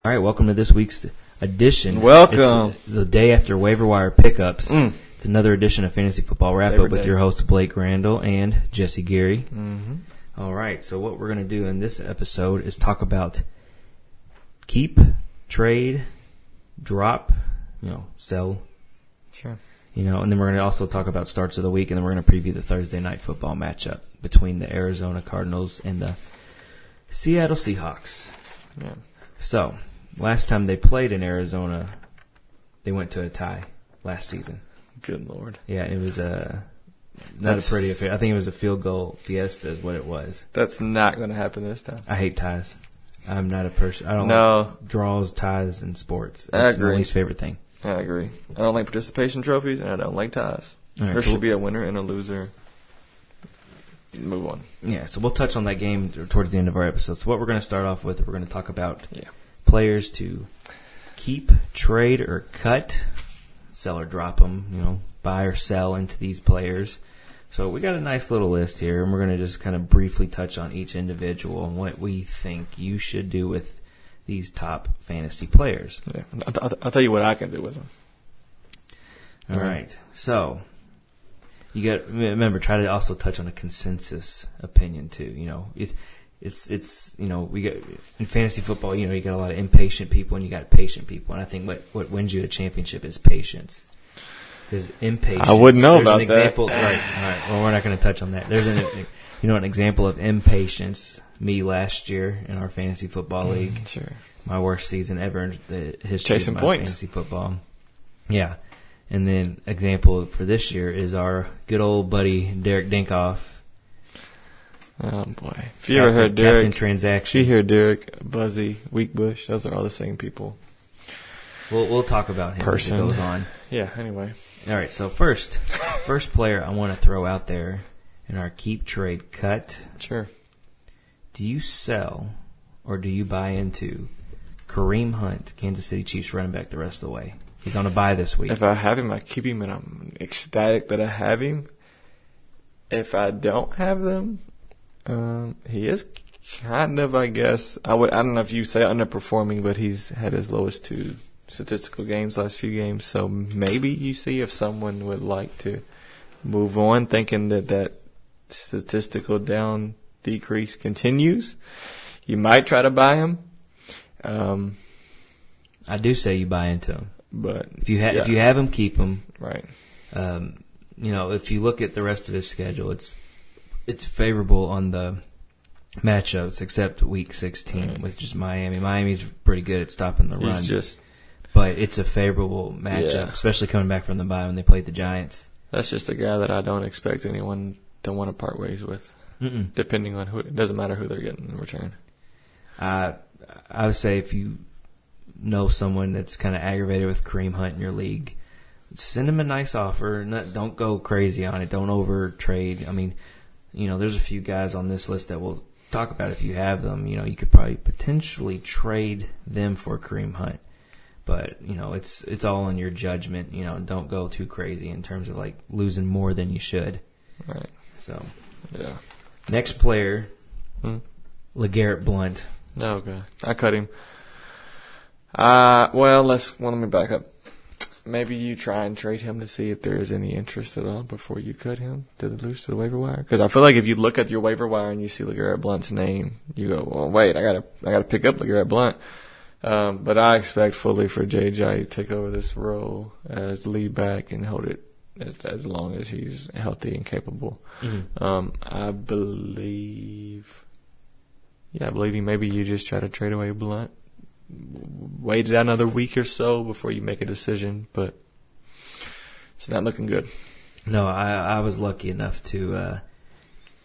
All right, welcome to this week's edition. Welcome. It's the day after waiver wire pickups. It's another edition of Fantasy Football Wrap-Up with your host, Blake Randall and Jessy Gary. All right, so what we're going to do in this episode is talk about keep, trade, drop, sell. Sure. And then we're going to also talk about starts of the week, and then we're going to preview the Thursday night football matchup between the Arizona Cardinals and the Seattle Seahawks. Yeah. So, last time they played in Arizona, they went to a tie last season. Good Lord. Yeah, it was not a pretty affair. I think it was a field goal fiesta is what it was. That's not going to happen this time. I hate ties. I'm not a person. I don't like draws, ties, and sports. That's my least favorite thing. I agree. I don't like participation trophies, and I don't like ties. Right, there should be a winner and a loser. Move on. Yeah, so we'll touch on that game towards the end of our episode. So what we're going to start off with, we're going to talk about players to keep, trade, or cut, sell or drop them, buy or sell into these players. So we got a nice little list here, and we're going to just kind of briefly touch on each individual and what we think you should do with these top fantasy players. Yeah, I'll tell you what I can do with them. All right. So remember, try to also touch on a consensus opinion too. It's we got in fantasy football. You got a lot of impatient people and you got patient people, and I think what wins you a championship is patience. Because impatience. I wouldn't know about an example, that. Right. Well, we're not going to touch on that. There's an example of impatience. Me last year in our fantasy football league. Sure. My worst season ever in the history Chasing of my points. Fantasy football. Yeah. And then example for this year is our good old buddy Derek Dinkoff. Oh boy! If you ever heard Derek, Captain Transaction. If you hear Derek, Buzzy, Weakbush, those are all the same people. We'll talk about him as it goes on. Yeah. Anyway. All right. So first player I want to throw out there in our keep, trade, cut. Sure. Do you sell or do you buy into Kareem Hunt, Kansas City Chiefs running back the rest of the way? He's on a bye this week. If I have him, I keep him, and I'm ecstatic that I have him. If I don't have them, he is kind of, I guess, I don't know if you say underperforming, but he's had his lowest 2 statistical games last few games. So maybe you see if someone would like to move on, thinking that statistical decrease continues. You might try to buy him. I do say you buy into him. But if you have him, keep him. Right. If you look at the rest of his schedule, it's favorable on the matchups except week 16, which is Miami. Miami's pretty good at stopping the run. But it's a favorable matchup, especially coming back from the bye when they played the Giants. That's just a guy that I don't expect anyone to want to part ways with. Depending on who, it doesn't matter who they're getting in return. I would say if you know someone that's kind of aggravated with Kareem Hunt in your league, send him a nice offer. Don't go crazy on it. Don't over trade. I mean, there's a few guys on this list that we'll talk about if you have them. You could probably potentially trade them for Kareem Hunt. But, it's all in your judgment. Don't go too crazy in terms of like losing more than you should. Right. So, yeah. Next player, LeGarrette Blount. Oh, God. I cut him. Let me back up. Maybe you try and trade him to see if there is any interest at all before you cut him to the waiver wire. Because I feel like if you look at your waiver wire and you see LeGarrette Blount's name, you go, well, wait, I gotta pick up LeGarrette Blount. But I expect fully for JJ to take over this role as lead back and hold it as long as he's healthy and capable. I believe maybe you just try to trade away Blount. Wait another week or so before you make a decision, but it's not looking good. No, I was lucky enough to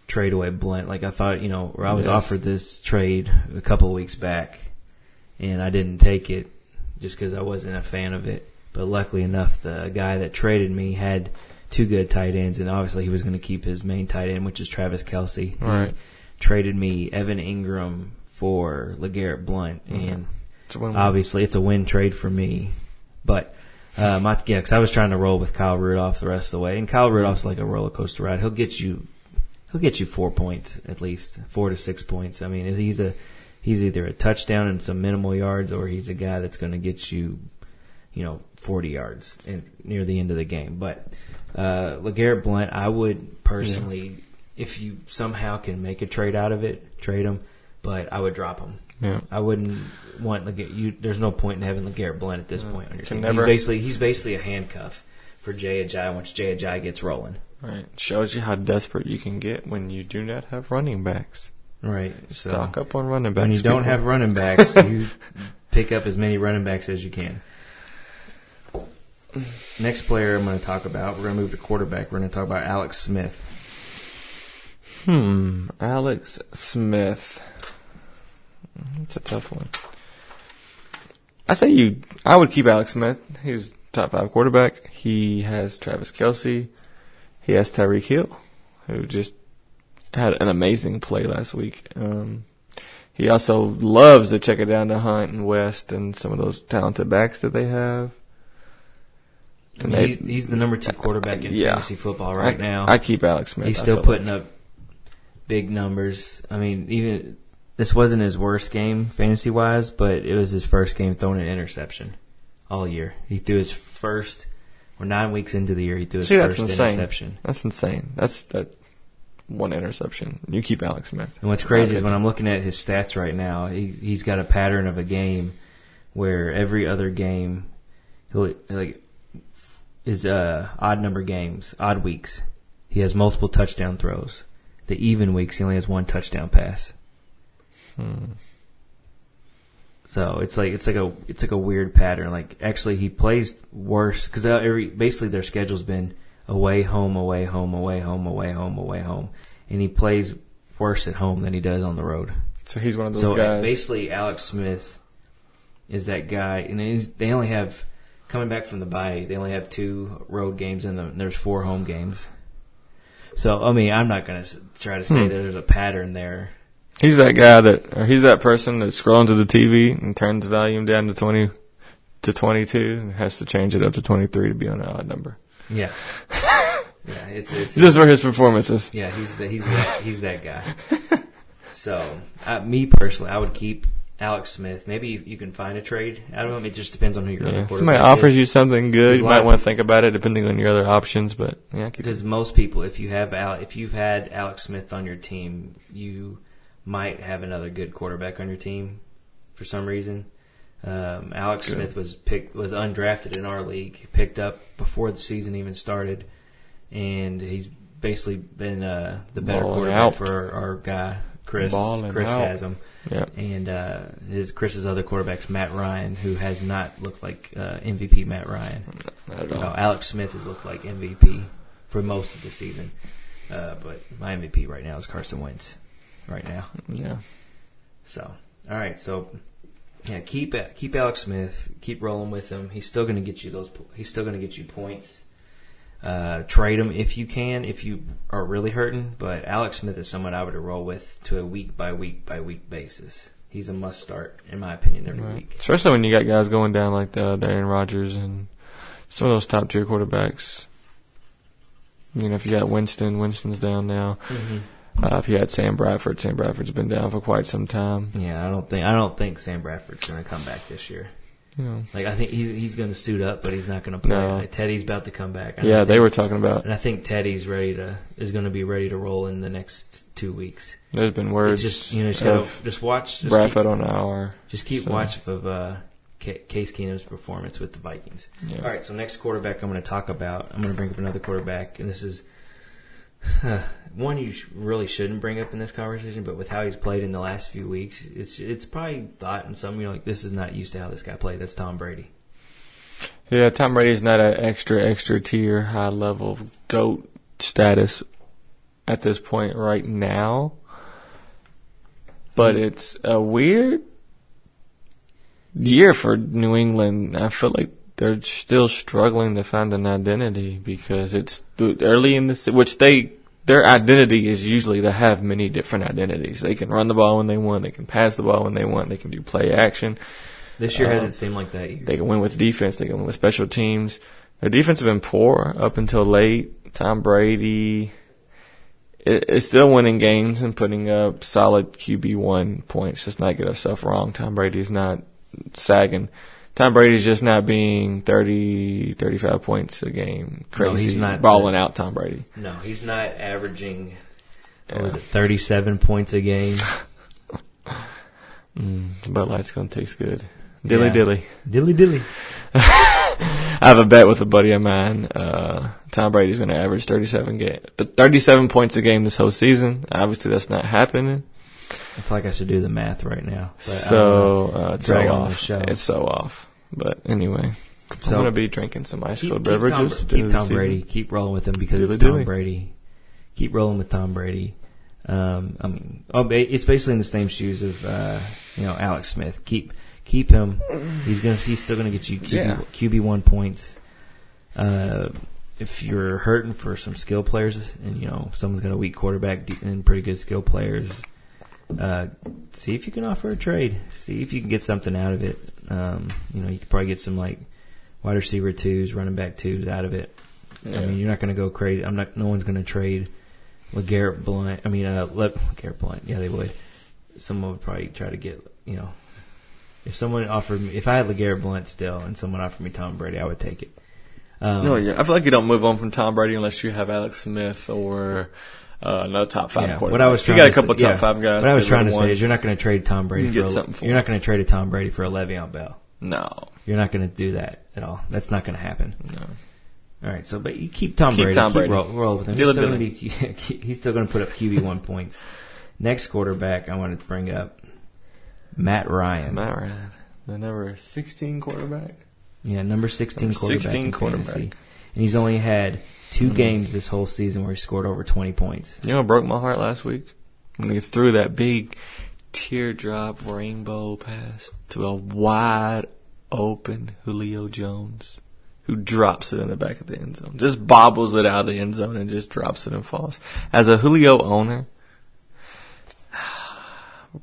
trade away Blount. Like I thought, I was offered this trade a couple of weeks back, and I didn't take it just because I wasn't a fan of it. But luckily enough, the guy that traded me had 2 good tight ends, and obviously he was going to keep his main tight end, which is Travis Kelce. Right. He traded me Evan Ingram for LeGarrette Blount, and obviously it's a win trade for me. But because I was trying to roll with Kyle Rudolph the rest of the way, and Kyle Rudolph's like a roller coaster ride. He'll get you 4 points at least, 4 to 6 points. I mean, He's either a touchdown and some minimal yards, or he's a guy that's going to get you, 40 yards near the end of the game. But LeGarrette Blount, I would personally, if you somehow can make a trade out of it, trade him. But I would drop him. Yeah. I wouldn't want there's no point in having LeGarrette Blount at this point on your team. He's basically a handcuff for Jay Ajayi once Jay Ajayi gets rolling. Right. Shows you how desperate you can get when you do not have running backs. Right. Stock up on running backs. When you don't have running backs, you pick up as many running backs as you can. Next player I'm going to talk about, we're going to move to quarterback. We're going to talk about Alex Smith. Alex Smith. That's a tough one. I would keep Alex Smith. He's top 5 quarterback. He has Travis Kelce. He has Tyreek Hill, who just had an amazing play last week. He also loves to check it down to Hunt and West and some of those talented backs that they have. And he's the number 2 quarterback in fantasy football right now. I keep Alex Smith. He's still putting up big numbers. I mean, even this wasn't his worst game fantasy-wise, but it was his first game throwing an interception all year. He threw his first, 9 weeks into the year, he threw his first interception. That's insane. That's one interception. You keep Alex Smith. And what's crazy is when I'm looking at his stats right now, he's got a pattern of a game where every other game is odd number games, odd weeks. He has multiple touchdown throws. The even weeks, he only has 1 touchdown pass. So it's like a weird pattern. Like, actually, he plays worse because basically their schedule's been away, home, away, home, away, home, away, home, away, home, and he plays worse at home than he does on the road. So he's one of those guys. So basically, Alex Smith is that guy, and they only have, coming back from the bye, they only have 2 road games in them. And there's 4 home games. So I mean, I'm not going to try to say that there's a pattern there. He's that guy he's that person that's scrolling to the TV and turns the volume down to 20 to 22 and has to change it up to 23 to be on an odd number. Yeah. Yeah, it's just for his performances. Yeah, he's that guy. So, me personally, I would keep Alex Smith. Maybe you can find a trade out of him. It just depends on who your other quarterback is. Somebody offers you something good, you might want to think about it depending on your other options. But yeah, because most people, if you've had Alex Smith on your team, you might have another good quarterback on your team for some reason. Alex Smith was undrafted in our league, picked up before the season even started, and he's basically been the better quarterback for our guy Chris. Chris has him. Yep. And Chris's other quarterback's Matt Ryan, who has not looked like MVP Matt Ryan. Not at all. Alex Smith has looked like MVP for most of the season. But my MVP right now is Carson Wentz right now. Yeah. So, all right. So, yeah, keep Alex Smith. Keep rolling with him. He's still going to get you He's still going to get you points. Trade him if you can, if you are really hurting. But Alex Smith is someone I would roll with to a week by week basis. He's a must start, in my opinion, every week. Especially when you got guys going down like the Aaron Rodgers and some of those top tier quarterbacks. You know, if you got Winston's down now. Mm-hmm. If you had Sam Bradford's been down for quite some time. Yeah, I don't think Sam Bradford's going to come back this year. Yeah. Like, I think he's going to suit up, but he's not going to play. No. Like, Teddy's about to come back. They were talking about. And I think Teddy's is going to be ready to roll in the next 2 weeks. There's been words. Just watch. Bradford on our. Just keep watch of Case Keenum's performance with the Vikings. Yeah. All right, so next quarterback I'm going to talk about. I'm going to bring up another quarterback, and this is one you really shouldn't bring up in this conversation, but with how he's played in the last few weeks, it's probably thought in some, like, this is not used to how this guy played. That's Tom Brady. Yeah, Tom Brady's not an extra tier, high level GOAT status at this point right now, but it's a weird year for New England. I feel like they're still struggling to find an identity because it's early in this, which their identity is usually to have many different identities. They can run the ball when they want, they can pass the ball when they want, they can do play action. This year hasn't seemed like that either. They can win with defense, they can win with special teams. Their defense has been poor up until late. Tom Brady it's still winning games and putting up solid QB1 points. Let's not get ourselves wrong. Tom Brady's not sagging. Tom Brady's just not being 30, 35 points a game. Crazy. No, he's not balling out Tom Brady. No, he's not averaging, 37 points a game. Bud Light's going to taste good. Dilly dilly. Dilly dilly. I have a bet with a buddy of mine. Tom Brady's going to average 37 points a game this whole season. Obviously, that's not happening. I feel like I should do the math right now. So it's so off. Show. It's so off. But anyway, I'm going to be drinking some ice cold beverages. Keep Tom Brady. Keep rolling with him because it's Tom Brady. Keep rolling with Tom Brady. It's basically in the same shoes of Alex Smith. Keep him. He's still gonna get you QB1 points. If you're hurting for some skill players, and someone's got a weak quarterback and pretty good skill players, see if you can offer a trade. See if you can get something out of it. You could probably get some like wide receiver 2s, running back 2s out of it. Yeah. I mean, you're not gonna go crazy. No one's gonna trade LeGarrette Blount. LeGarrette Blount. Yeah, they would. Someone would probably try to get If someone offered me, if I had LeGarrette Blount still, and someone offered me Tom Brady, I would take it. I feel like you don't move on from Tom Brady unless you have Alex Smith or another top 5 quarterback. You got a couple top 5 guys. What I was trying to say is, you're not going to trade Tom Brady. You're not going to trade a Tom Brady for a Le'Veon Bell. No, you're not going to do that at all. That's not going to happen. No. All right, but you keep Tom Brady. Roll with him. He's still going to put up QB1 points. Next quarterback I wanted to bring up. Matt Ryan, the number 16 quarterback. Yeah, number 16 quarterback. And he's only had 2 games this whole season where he scored over 20 points. You know what broke my heart last week? When he threw that big teardrop rainbow pass to a wide open Julio Jones, who drops it in the back of the end zone. Just bobbles it out of the end zone and just drops it and falls. As a Julio owner,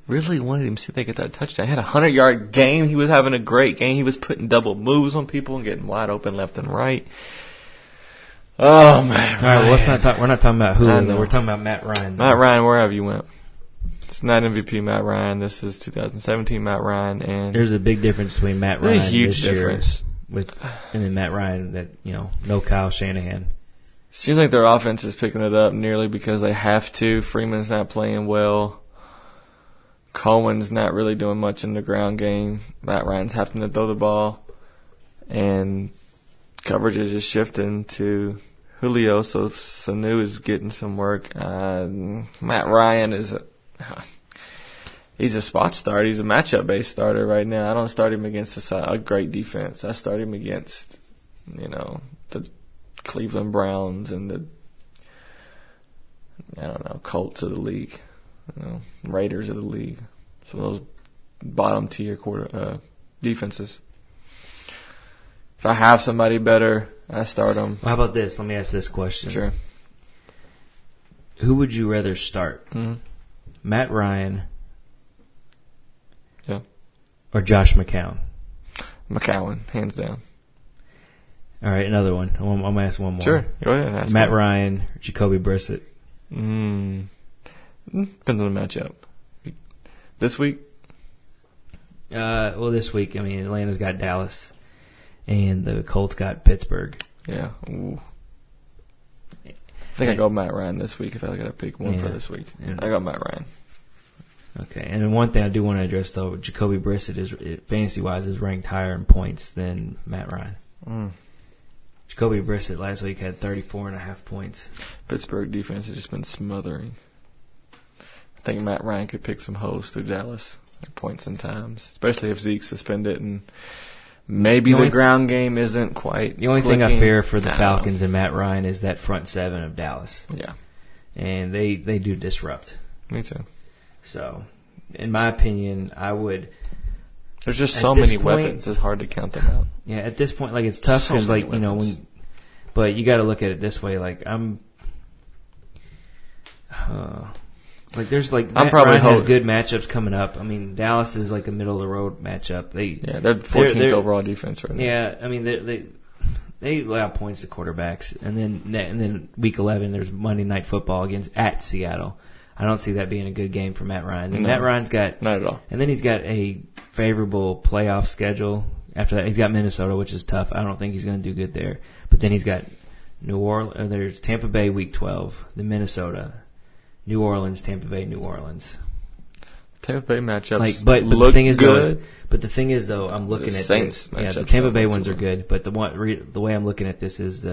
really wanted him to see if they get that touchdown. He had a 100-yard game. He was having a great game. He was putting double moves on people and getting wide open left and right. Oh, man. All right, well, we're not talking about Julio. We're talking about Matt Ryan. Matt Ryan, where have you went? It's not MVP Matt Ryan. This is 2017 Matt Ryan. And there's a big difference between Matt Ryan a huge difference. And then Matt Ryan that, no Kyle Shanahan. Seems like their offense is picking it up nearly because they have to. Freeman's not playing well. Coleman's not really doing much in the ground game. Matt Ryan's having to throw the ball. And coverage is just shifting to Julio, so Sanu is getting some work. Matt Ryan he's a spot starter. He's a matchup-based starter right now. I don't start him against a great defense. I start him against, the Cleveland Browns and the, Colts of the league. Raiders of the league. Some of those bottom tier defenses. If I have somebody better, I start them. Well, how about this? Let me ask this question. Sure. Who would you rather start? Mm-hmm. Matt Ryan, yeah, or Josh McCown? McCown, hands down. All right, another one. I'm going to ask one more. Sure, go ahead. Matt Ryan, or Jacoby Brissett? Depends on the matchup. This week? This week, Atlanta's got Dallas, and the Colts got Pittsburgh. Yeah. Ooh. I think I go Matt Ryan this week if I got to pick one for this week. Yeah. I got Matt Ryan. Okay, and then one thing I do want to address, though, Jacoby Brissett, fantasy-wise, is ranked higher in points than Matt Ryan. Jacoby Brissett last week had 34.5 points. Pittsburgh defense has just been smothering. I think Matt Ryan could pick some holes through Dallas at points and times, especially if Zeke's suspended and maybe the ground game isn't quite The only thing I fear for the Falcons and Matt Ryan is that front seven of Dallas. Yeah. And they do disrupt. Me too. So, in my opinion, I would... There's just so many weapons, it's hard to count them out. Yeah, at this point, it's tough because, but you got to look at it this way. Matt Ryan has good matchups coming up. Dallas is like a middle of the road matchup. They're 14th overall defense right now. Yeah, they allow points to quarterbacks, and then week 11 there's Monday Night Football at Seattle. I don't see that being a good game for Matt Ryan. And Matt Ryan's got not at all. And then he's got a favorable playoff schedule. After that, he's got Minnesota, which is tough. I don't think he's going to do good there. But then he's got New Orleans. There's Tampa Bay week 12, then Minnesota, New Orleans, Tampa Bay, New Orleans. Tampa Bay matchups but look the thing is good. But the thing is, though, I'm looking at Saints this. Yeah, the matchups Tampa Bay don't ones look are too well. good. But the way I'm looking at this is,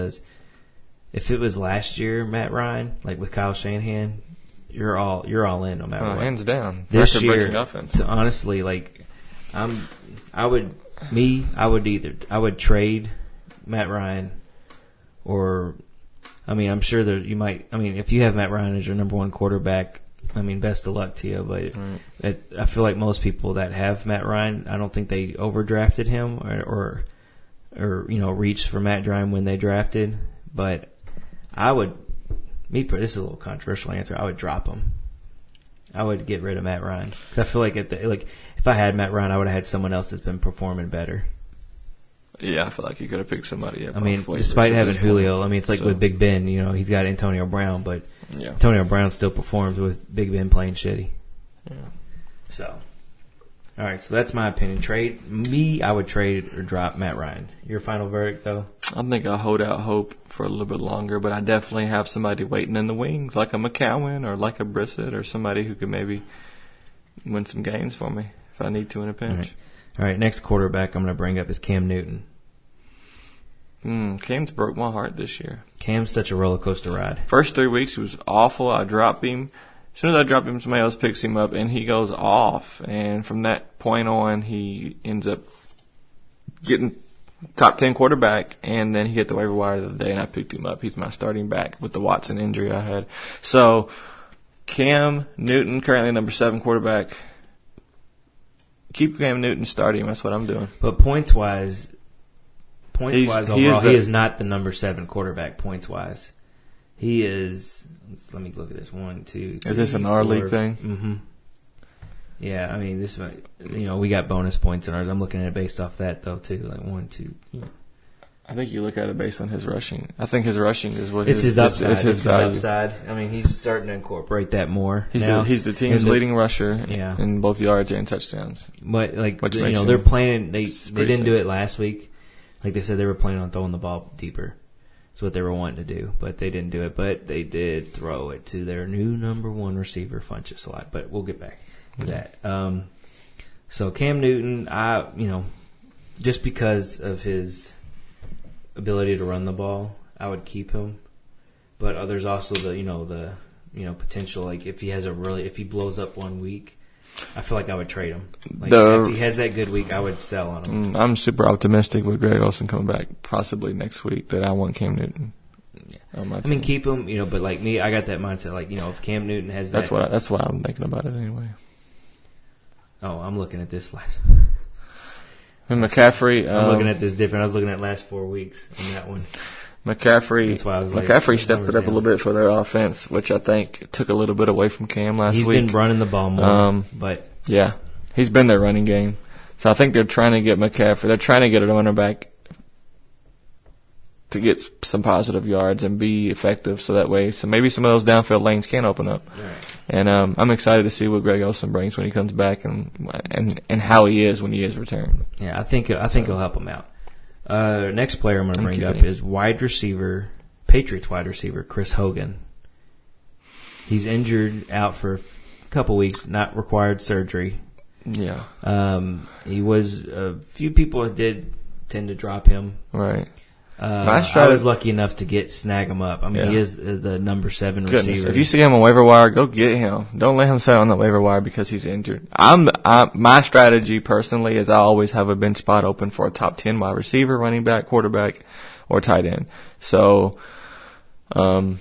if it was last year, Matt Ryan, like with Kyle Shanahan, you're all in no matter what. Hands down. This year, Record-breaking offense. honestly, like I would trade Matt Ryan, or I'm sure that you might. If you have Matt Ryan as your number one quarterback, best of luck to you. But I feel like most people that have Matt Ryan, I don't think they overdrafted him or reached for Matt Ryan when they drafted. But I would. This is a little controversial answer. I would drop him. I would get rid of Matt Ryan. 'Cause I feel like if I had Matt Ryan, I would have had someone else that's been performing better. Yeah, I feel like you could have picked somebody up. Despite having Julio, it's like with Big Ben. He's got Antonio Brown, but Antonio Brown still performs with Big Ben playing shitty. Yeah. So, all right. So that's my opinion. I would trade or drop Matt Ryan. Your final verdict, though? I think I'll hold out hope for a little bit longer, but I definitely have somebody waiting in the wings, like a McCowan or like a Brissett or somebody who could maybe win some games for me if I need to in a pinch. All right. Next quarterback I'm going to bring up is Cam Newton. Cam's broke my heart this year. Cam's such a roller coaster ride. First 3 weeks he was awful. I dropped him. As soon as I drop him, somebody else picks him up, and he goes off. And from that point on, he ends up getting top 10 quarterback, and then he hit the waiver wire the other day, and I picked him up. He's my starting back with the Watson injury I had. So, Cam Newton, currently number 7 quarterback. Keep Cam Newton starting. That's what I'm doing. But points-wise overall, he is not the number 7 quarterback points-wise. He is. Let me look at this. 1, 2, 3. Is this an R league thing? Mm-hmm. Yeah, this. We got bonus points in ours. I'm looking at it based off that though too. Like 1, 2. I think you look at it based on his rushing. I think his rushing is what it's his upside. It's his value. Upside. He's starting to incorporate that more. He's the team's leading rusher. Yeah. In both yards and touchdowns. But they're planning. They didn't do it last week. Like they said, they were planning on throwing the ball deeper. That's what they were wanting to do, but they didn't do it. But they did throw it to their new number 1 receiver, Funchess, a lot. But we'll get back to that. So Cam Newton, just because of his ability to run the ball, I would keep him. But there's also the potential, like if he blows up 1 week, I feel like I would trade him. Like if he has that good week, I would sell on him. I'm super optimistic with Greg Olsen coming back possibly next week that I want Cam Newton. Yeah. Keep him, but like me, I got that mindset. Like, if Cam Newton has that. That's why I'm thinking about it anyway. Oh, I'm looking at this last. And McCaffrey. I'm looking at this different. I was looking at last 4 weeks on that one. McCaffrey stepped it up a little bit for their offense, which I think took a little bit away from Cam last week. He's been running the ball more, but yeah, he's been their running game. So I think they're trying to get McCaffrey. They're trying to get a runner back to get some positive yards and be effective, so that way, so maybe some of those downfield lanes can open up. Right. And I'm excited to see what Greg Olsen brings when he comes back and how he is when he is returned. Yeah, I think he'll help him out. Next player I'm going to bring up is Patriots wide receiver Chris Hogan. He's injured, out for a couple weeks, not required surgery. Yeah. A few people did tend to drop him. Right. I was lucky enough to snag him up. He is the number 7 receiver. If you see him on waiver wire, go get him. Don't let him sit on the waiver wire because he's injured. My strategy personally is I always have a bench spot open for a top 10 wide receiver, running back, quarterback, or tight end. So, right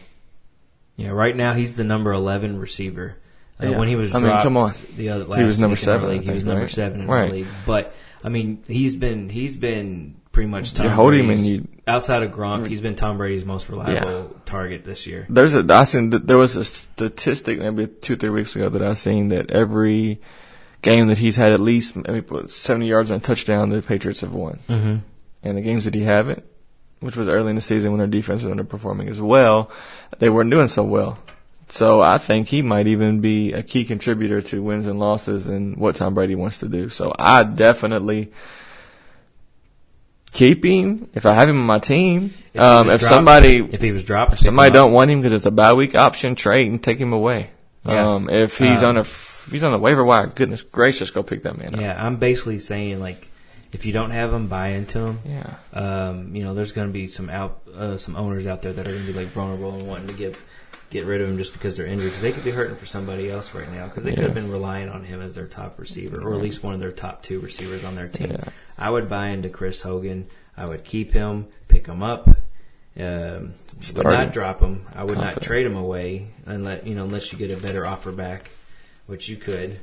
now he's the number 11 receiver. When he was dropped, come on. He was number 7. He was number 7 in the league. But he's been pretty much Tom Brady's, outside of Gronk, he's been Tom Brady's most reliable target this year. There was a statistic maybe 2-3 weeks ago that I seen that every game that he's had at least 70 yards and a touchdown, the Patriots have won. Mm-hmm. And the games that he haven't, which was early in the season when their defense was underperforming as well, they weren't doing so well. So I think he might even be a key contributor to wins and losses and what Tom Brady wants to do. So I definitely keep him if I have him on my team. If somebody don't want him because it's a bye week option, trade and take him away. Yeah. If he's on the waiver wire, goodness gracious, go pick that man up. Yeah, I'm basically saying like if you don't have him, buy into him. Yeah. There's going to be some owners out there that are going to be like vulnerable and wanting to get rid of him just because they're injured, because they could be hurting for somebody else right now, because they could have been relying on him as their top receiver, or at least one of their top 2 receivers on their team. Yeah. I would buy into Chris Hogan. I would keep him, pick him up, would not drop him. I would not trade him away unless you get a better offer back, which you could.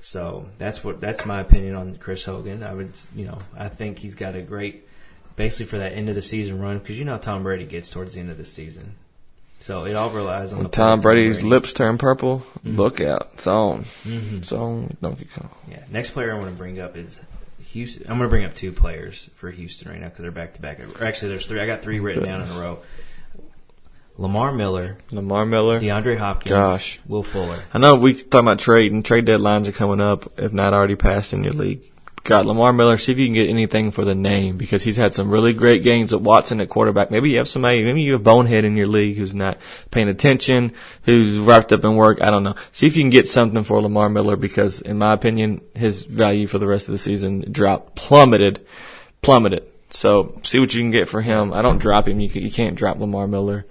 So that's my opinion on Chris Hogan. I think he's got a great, basically for that end of the season run, because how Tom Brady gets towards the end of the season. So it all relies on when Tom Brady's lips turn purple. Look out! It's on. It's on. Donkey Kong. Yeah. Next player I want to bring up is Houston. I'm going to bring up 2 players for Houston right now because they're back to back. Actually, there's 3. I got 3 written down in a row. Lamar Miller, DeAndre Hopkins, Will Fuller. I know we talking about trade, and trade deadlines are coming up, if not already passed in your league. God, Lamar Miller, see if you can get anything for the name, because he's had some really great games with Watson at quarterback. Maybe you have a bonehead in your league who's not paying attention, who's wrapped up in work. I don't know. See if you can get something for Lamar Miller, because in my opinion, his value for the rest of the season plummeted. So see what you can get for him. I don't drop him. You can't drop Lamar Miller.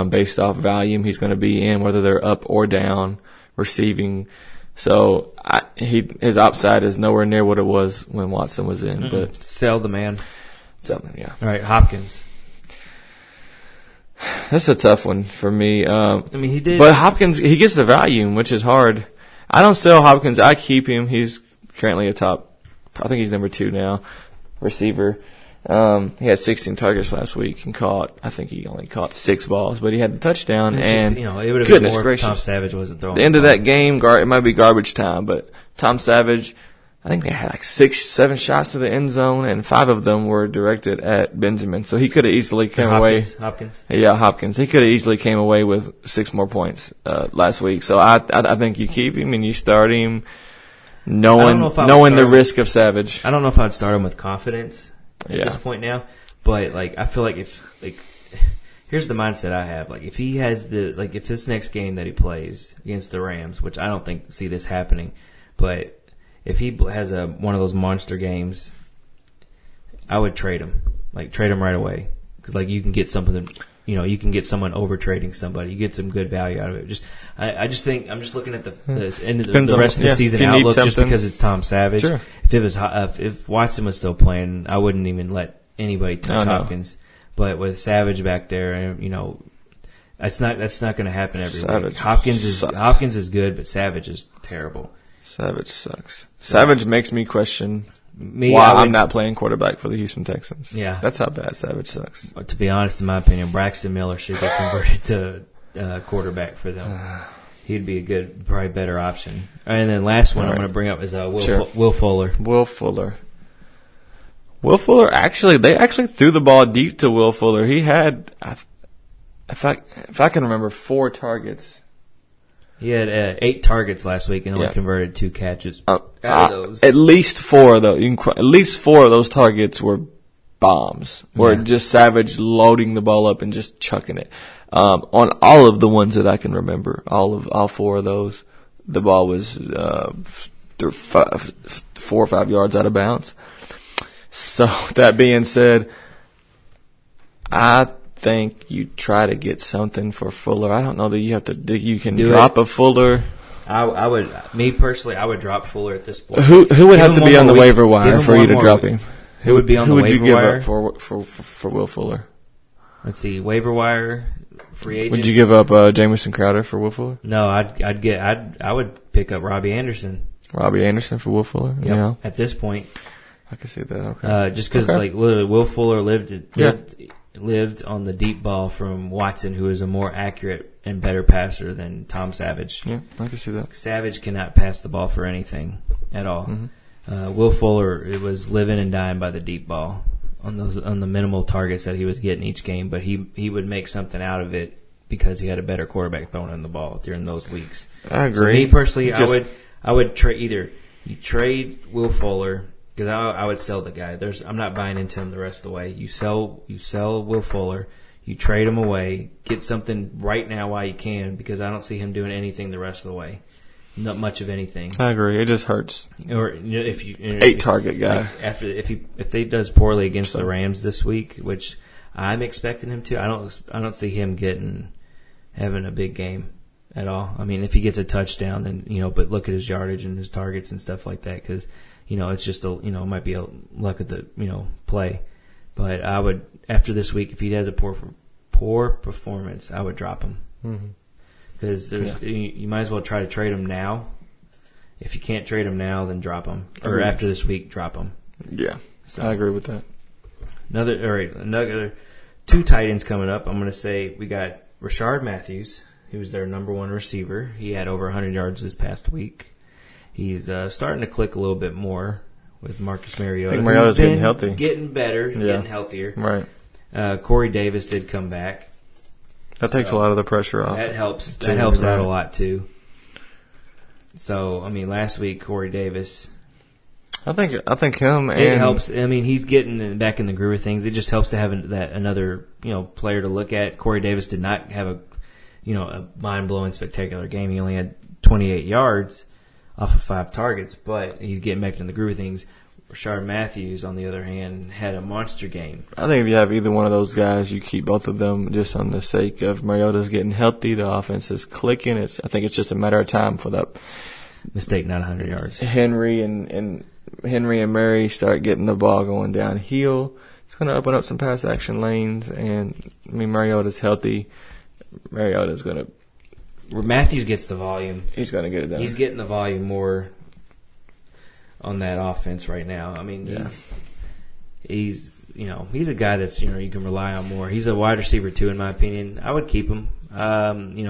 Based off volume he's going to be in, whether they're up or down, receiving. So his upside is nowhere near what it was when Watson was in. But sell the man. Yeah. All right, Hopkins. That's a tough one for me. He did. But Hopkins, he gets the volume, which is hard. I don't sell Hopkins. I keep him. He's currently I think he's number 2 now, receiver. He had 16 targets last week and I think he only caught 6 balls, but he had the touchdown. And it would have been more if Tom Savage wasn't throwing. The end of that game, it might be garbage time, but Tom Savage, I think they had like 7 shots to the end zone, and 5 of them were directed at Benjamin. So he could have easily came away. Hopkins. Yeah, Hopkins. He could have easily came away with 6 more points last week. So I think you keep him and you start him, knowing the risk of Savage. I don't know if I'd start him with confidence at this point now, but I feel like here's the mindset I have. If he has if this next game that he plays against the Rams, which I don't see this happening, but if he has one of those monster games, I would trade him. Trade him right away, because you can get something. You can get someone over trading somebody. You get some good value out of it. I just think I'm just looking at the end of the rest of the season outlook, just because it's Tom Savage. Sure. If Watson was still playing, I wouldn't even let anybody touch Hopkins. But with Savage back there, that's not going to happen every week. Hopkins is good, but Savage is terrible. Savage sucks. Savage makes me question why I'm not playing quarterback for the Houston Texans. Yeah. That's how bad Savage sucks. But to be honest, in my opinion, Braxton Miller should get converted to quarterback for them. He'd be probably better option. And then last one I'm going to bring up is Will Fuller. Will Fuller, they actually threw the ball deep to Will Fuller. He had, if I can remember, 4 targets. He had 8 targets last week and only converted 2 catches. Out of those, at least 4 of those targets were bombs. Were just Savage loading the ball up and just chucking it. On all of the ones that I can remember, all 4 of those, the ball was 4 or 5 yards out of bounds. So that being said, I think you try to get something for Fuller. I don't know that you can drop a Fuller. I would drop Fuller at this point. Who would have to be on the waiver wire for you to drop him? Who would be on the waiver wire? Who would you give up for Will Fuller? Let's see, waiver wire, free agents. Would you give up Jamison Crowder for Will Fuller? No, I would pick up Robbie Anderson. Robbie Anderson for Will Fuller? Yep. Yeah. At this point. I can see that. Okay. Just because literally Will Fuller lived on the deep ball from Watson, who is a more accurate and better passer than Tom Savage. Yeah, I can see that. Savage cannot pass the ball for anything at all. Mm-hmm. Will Fuller was living and dying by the deep ball on the minimal targets that he was getting each game, but he would make something out of it because he had a better quarterback throwing him the ball during those weeks. I agree. So me personally, I would trade either you trade Will Fuller because I would sell the guy. I'm not buying into him the rest of the way. You sell Will Fuller, you trade him away, get something right now while you can because I don't see him doing anything the rest of the way. Not much of anything. I agree. It just hurts. Or if you 8-target guy. Like if he does poorly against the Rams this week, which I'm expecting him to, I don't see him having a big game at all. I mean, if he gets a touchdown, then but look at his yardage and his targets and stuff like that because it's just it might be a luck of the play. But I would after this week, if he has a poor performance, I would drop him. Mm-hmm. Because you might as well try to trade him now. If you can't trade him now, then drop him. Or after this week, drop him. Yeah, so, I agree with that. Another 2 tight ends coming up. I'm going to say we got Rashard Matthews, who was their number 1 receiver. He had over 100 yards this past week. He's starting to click a little bit more with Marcus Mariota. I think Mariota's getting healthy. Getting better, getting healthier. Right. Corey Davis did come back. That takes a lot of the pressure off. That helps. That helps out a lot too. So last week Corey Davis. I think him. It helps. He's getting back in the groove of things. It just helps to have another player to look at. Corey Davis did not have a mind blowing spectacular game. He only had 28 yards off of 5 targets, but he's getting back in the groove of things. Rashard Matthews, on the other hand, had a monster game. I think if you have either one of those guys, you keep both of them just on the sake of Mariota's getting healthy, the offense is clicking. I think it's just a matter of time for that mistake, not 100 yards. Henry and Murray start getting the ball going downhill. It's going to open up some pass action lanes, and Mariota's healthy. Mariota's going to. Where Matthews gets the volume, he's going to get it done. He's getting the volume more on that offense right now. He's a guy that's you can rely on more. He's a wide receiver 2 in my opinion. I would keep him.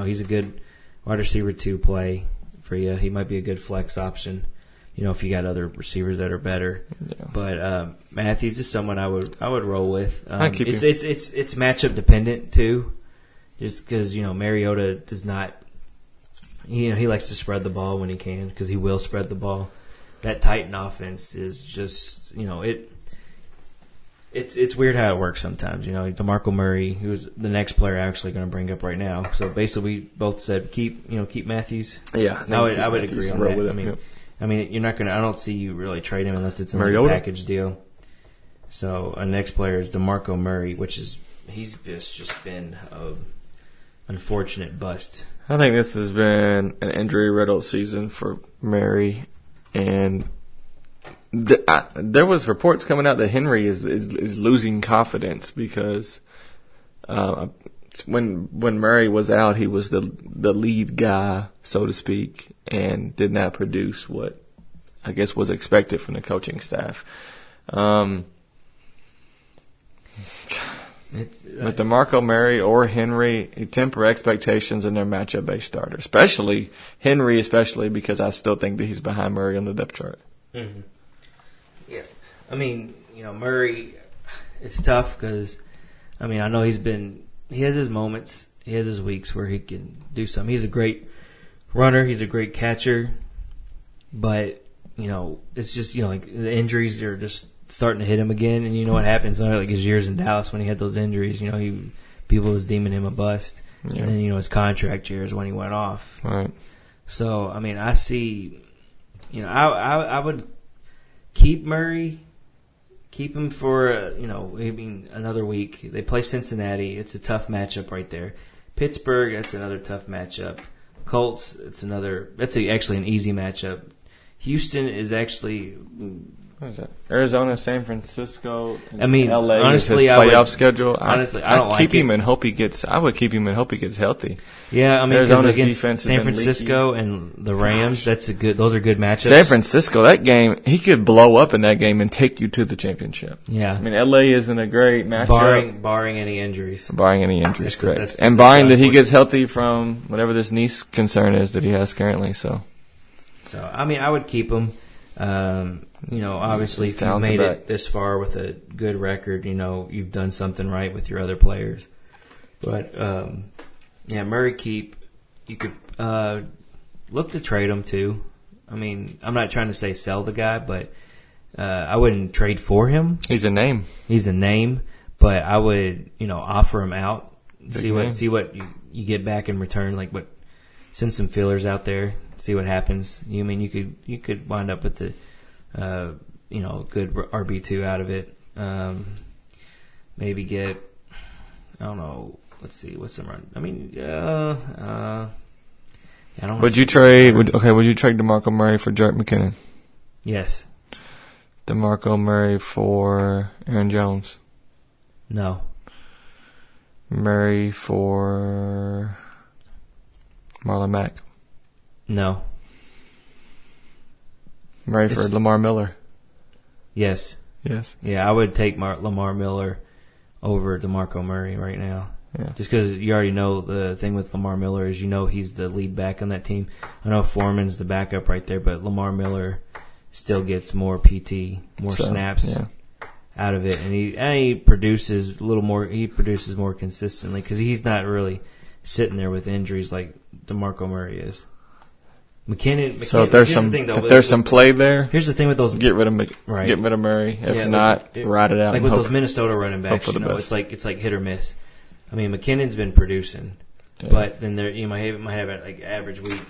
He's a good wide receiver 2 play for you. He might be a good flex option. If you got other receivers that are better. Yeah. But Matthews is someone I would roll with. I'd keep him. It's matchup dependent too, just because Mariota does not. He likes to spread the ball when he can because he will spread the ball. That Titan offense is just, it's weird how it works sometimes. DeMarco Murray, who's the next player I'm actually going to bring up right now. So basically, we both said keep Matthews. Yeah, I would agree on that. You're not going to. I don't see you really trade him unless it's a package deal. So our next player is DeMarco Murray, he's just been an unfortunate bust. I think this has been an injury-riddled season for Murray. And there was reports coming out that Henry is losing confidence because when Murray was out, he was the lead guy, so to speak, and did not produce what I guess was expected from the coaching staff. With DeMarco Murray or Henry, you temper expectations in their matchup-based starter, especially Henry, because I still think that he's behind Murray on the depth chart. Mm-hmm. Yeah, Murray, it's tough because, I know he has his moments, he has his weeks where he can do something. He's a great runner, he's a great catcher, but it's just like the injuries are just starting to hit him again, and what happens like his years in Dallas when he had those injuries, people was deeming him a bust, and then his contract years when he went off. Right. So I see, I would keep Murray, keep him for another week. They play Cincinnati. It's a tough matchup right there. Pittsburgh, that's another tough matchup. Colts, that's actually an easy matchup. Houston is actually. What is that? Arizona, San Francisco, LA. Honestly, playoff schedule. Honestly, I don't like keep him and hope he gets. I would keep him and hope he gets healthy. Yeah, Arizona's against defense San Francisco and the Rams, those are good matchups. San Francisco, that game, he could blow up in that game and take you to the championship. Yeah, LA isn't a great matchup. Barring any injuries. Correct. And barring that he gets healthy from whatever this knee concern is that he has currently. So I would keep him. obviously if you've made it this far with a good record, you've done something right with your other players. But, Murray keep. You could look to trade him too. I mean, I'm not trying to say sell the guy, but I wouldn't trade for him. He's a name. But I would, offer him out, see what you get back in return. Send some feelers out there, see what happens. You could wind up with the, good RB2 out of it. Maybe get, I don't know. Let's see, what's the run? I mean, I don't. Would you trade? Would you trade DeMarco Murray for Jerick McKinnon? Yes. DeMarco Murray for Aaron Jones? No. Murray for Marlon Mack? No. Murray for Lamar Miller? Yes. Yes. Yeah, I would take Lamar Miller over DeMarco Murray right now. Yeah. Just because you already know the thing with Lamar Miller is he's the lead back on that team. I know Foreman's the backup right there, but Lamar Miller still gets more PT, snaps out of it, and he produces a little more. He produces more consistently because he's not really sitting there with injuries like DeMarco Murray is. McKinnon. So if there's some play there, here's the thing with those. Get rid of Murray. If not, ride it out. Like with those Minnesota running backs, it's like hit or miss. I mean, McKinnon's been producing, but then you might have like average week,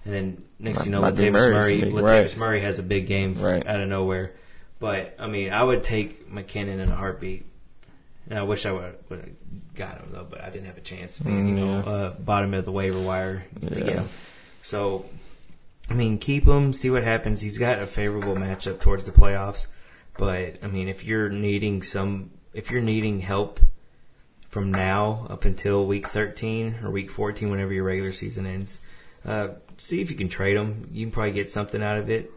and then next thing you know, Latavius Murray has a big game out of nowhere. But I mean, I would take McKinnon in a heartbeat, and I wish I would have got him though, but I didn't have a chance. Bottom of the waiver wire to get him. So, I mean, keep him, see what happens. He's got a favorable matchup towards the playoffs, but I mean, if you're needing help from now up until week 13 or week 14, whenever your regular season ends, see if you can trade him. You can probably get something out of it.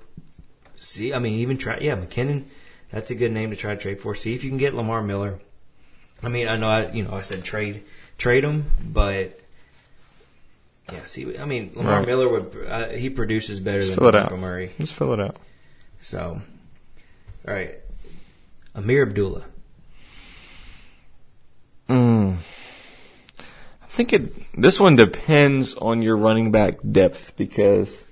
Even try, McKinnon, that's a good name to try to trade for. See if you can get Lamar Miller. I mean, I know I said trade him, but Lamar Miller he produces better than DeMarco Murray. Just fill it out. So, all right, Ameer Abdullah. I think this one depends on your running back depth because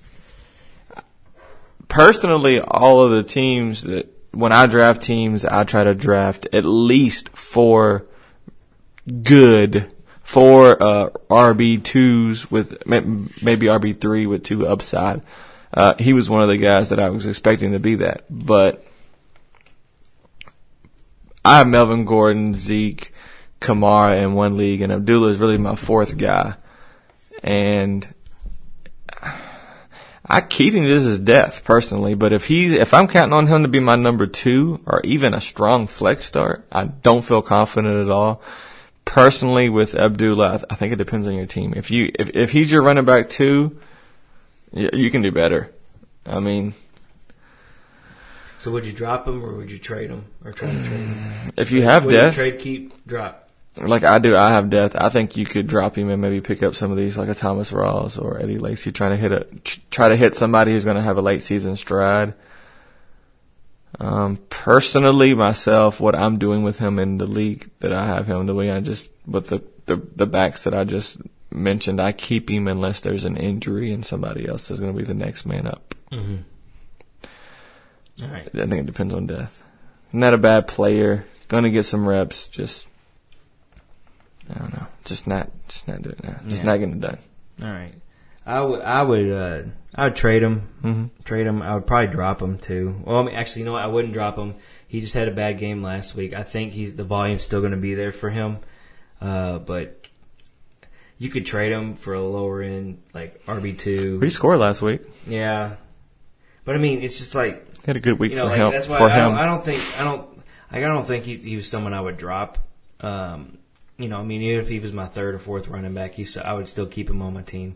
personally, all of the teams when I draft teams, I try to draft at least four RB2s with maybe RB3 with 2 upside. He was one of the guys that I was expecting to be that, but I have Melvin Gordon, Zeke, Kamara in one league, and Abdullah is really my 4th guy. And I keep him just as depth personally, but if I'm counting on him to be my number 2 or even a strong flex start, I don't feel confident at all. Personally, with Abdullah, I think it depends on your team. If he's your running back 2, you can do better. I mean. So would you drop him or would you trade him or try to trade him? If you have depth, trade, keep, drop. Like I do, I have depth. I think you could drop him and maybe pick up some of these, like a Thomas Rawls or Eddie Lacy, try to hit somebody who's going to have a late season stride. Personally, myself, what I'm doing with him in the league that I have him, the way I just with the backs that I just mentioned, I keep him unless there's an injury and somebody else is going to be the next man up. Mm-hmm. All right. I think it depends on depth. Not a bad player, going to get some reps. I don't know. Just not doing that. Just not getting it done. All right. I would trade him. Mm-hmm. Trade him. I would probably drop him too. Well, actually, you know what? I wouldn't drop him. He just had a bad game last week. I think the volume's still going to be there for him. But you could trade him for a lower end, like RB2. He scored last week. Yeah. But I mean, it's just like he had a good week for him. That's why I don't think he was someone I would drop. Even if he was my 3rd or 4th running back, I would still keep him on my team.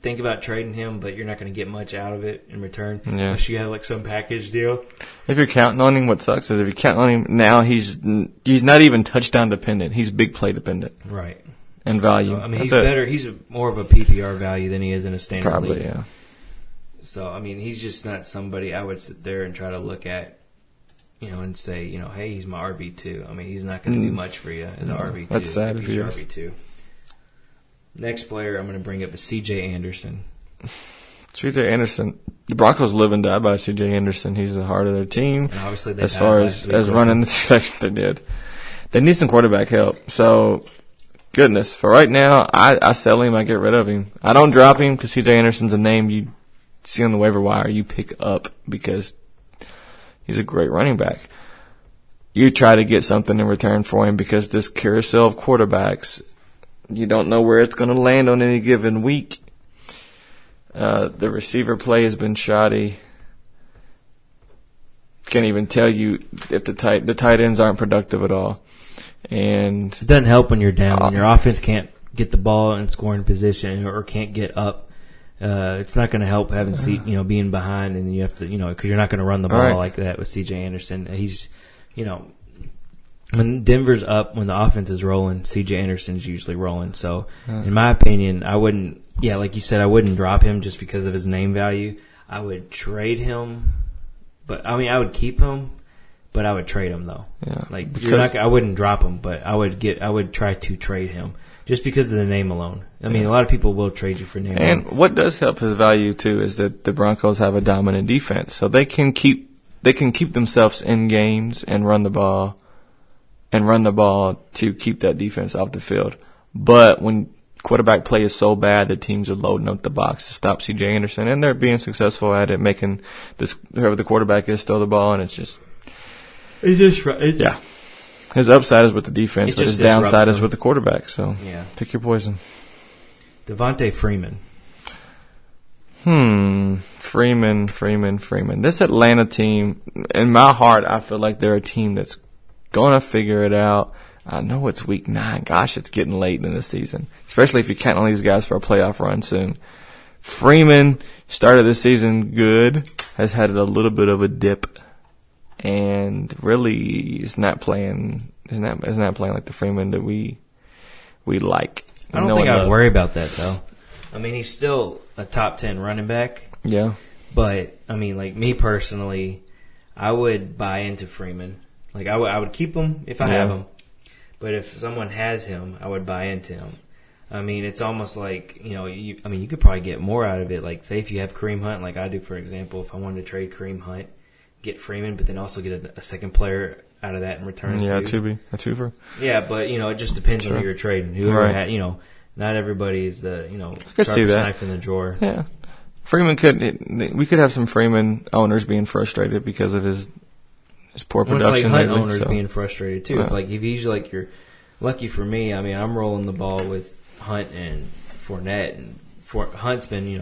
Think about trading him, but you're not going to get much out of it in return unless you have like some package deal. If you're counting on him, what sucks is if you count on him now, he's not even touchdown dependent. He's big play dependent, right? And value. So, he's better. He's more of a PPR value than he is in a standard league. Yeah. So, I mean, he's just not somebody I would sit there and try to look at, and say, hey, he's my RB2. I mean, he's not going to do much for you as an RB2. That's sad if he's your he is. RB2. Next player I'm going to bring up is C.J. Anderson. C.J. Anderson. The Broncos live and die by C.J. Anderson. He's the heart of their team. And obviously, they as far as running the section, they did. They need some quarterback help. So, goodness, for right now, I sell him. I get rid of him. I don't drop him because C.J. Anderson's a name you see on the waiver wire. You pick up because he's a great running back. You try to get something in return for him because this carousel of quarterbacks, you don't know where it's going to land on any given week. The receiver play has been shoddy. Can't even tell you if the tight ends aren't productive at all. And it doesn't help when you're down. When your offense can't get the ball in scoring position or can't get up. It's not going to help having being behind, and you have to because you're not going to run the ball like that with C.J. Anderson. He's when Denver's up, when the offense is rolling, C.J. Anderson's usually rolling. So in my opinion, I wouldn't. Yeah, like you said, I wouldn't drop him just because of his name value. I would trade him, but I mean I would keep him. But I would trade him though. Yeah, like I wouldn't drop him, but I would try to trade him just because of the name alone. I mean, a lot of people will trade you for name. And what does help his value too is that the Broncos have a dominant defense, so they can keep themselves in games and run the ball to keep that defense off the field. But when quarterback play is so bad that teams are loading up the box to stop C.J. Anderson, and they're being successful at it, making whoever the quarterback is throw the ball, and it's just. Yeah. His upside is with the defense, but his downside is with the quarterback. So, pick your poison. Devontae Freeman. Freeman. This Atlanta team, in my heart, I feel like they're a team that's going to figure it out. I know it's week 9. Gosh, it's getting late in the season, especially if you count on these guys for a playoff run soon. Freeman started the season good, has had a little bit of a dip. And really is not playing like the Freeman that we like. I don't think I'd worry about that though. I mean, he's still a top 10 running back. Yeah. But I mean, like me personally, I would buy into Freeman. Like I would keep him if I have him. But if someone has him, I would buy into him. I mean, it's almost like, you could probably get more out of it. Like say if you have Kareem Hunt, like I do, for example, if I wanted to trade Kareem Hunt, get Freeman, but then also get a second player out of that in return. Yeah, a twofer. Yeah, but it just depends on who you're trading. Whoever had, not everybody is the sharpest knife in the drawer. Yeah, Freeman we could have some Freeman owners being frustrated because of his poor production. It's like Hunt owners being frustrated too. Yeah. If he's like you're lucky for me. I mean, I'm rolling the ball with Hunt and Fournette, and Hunt's been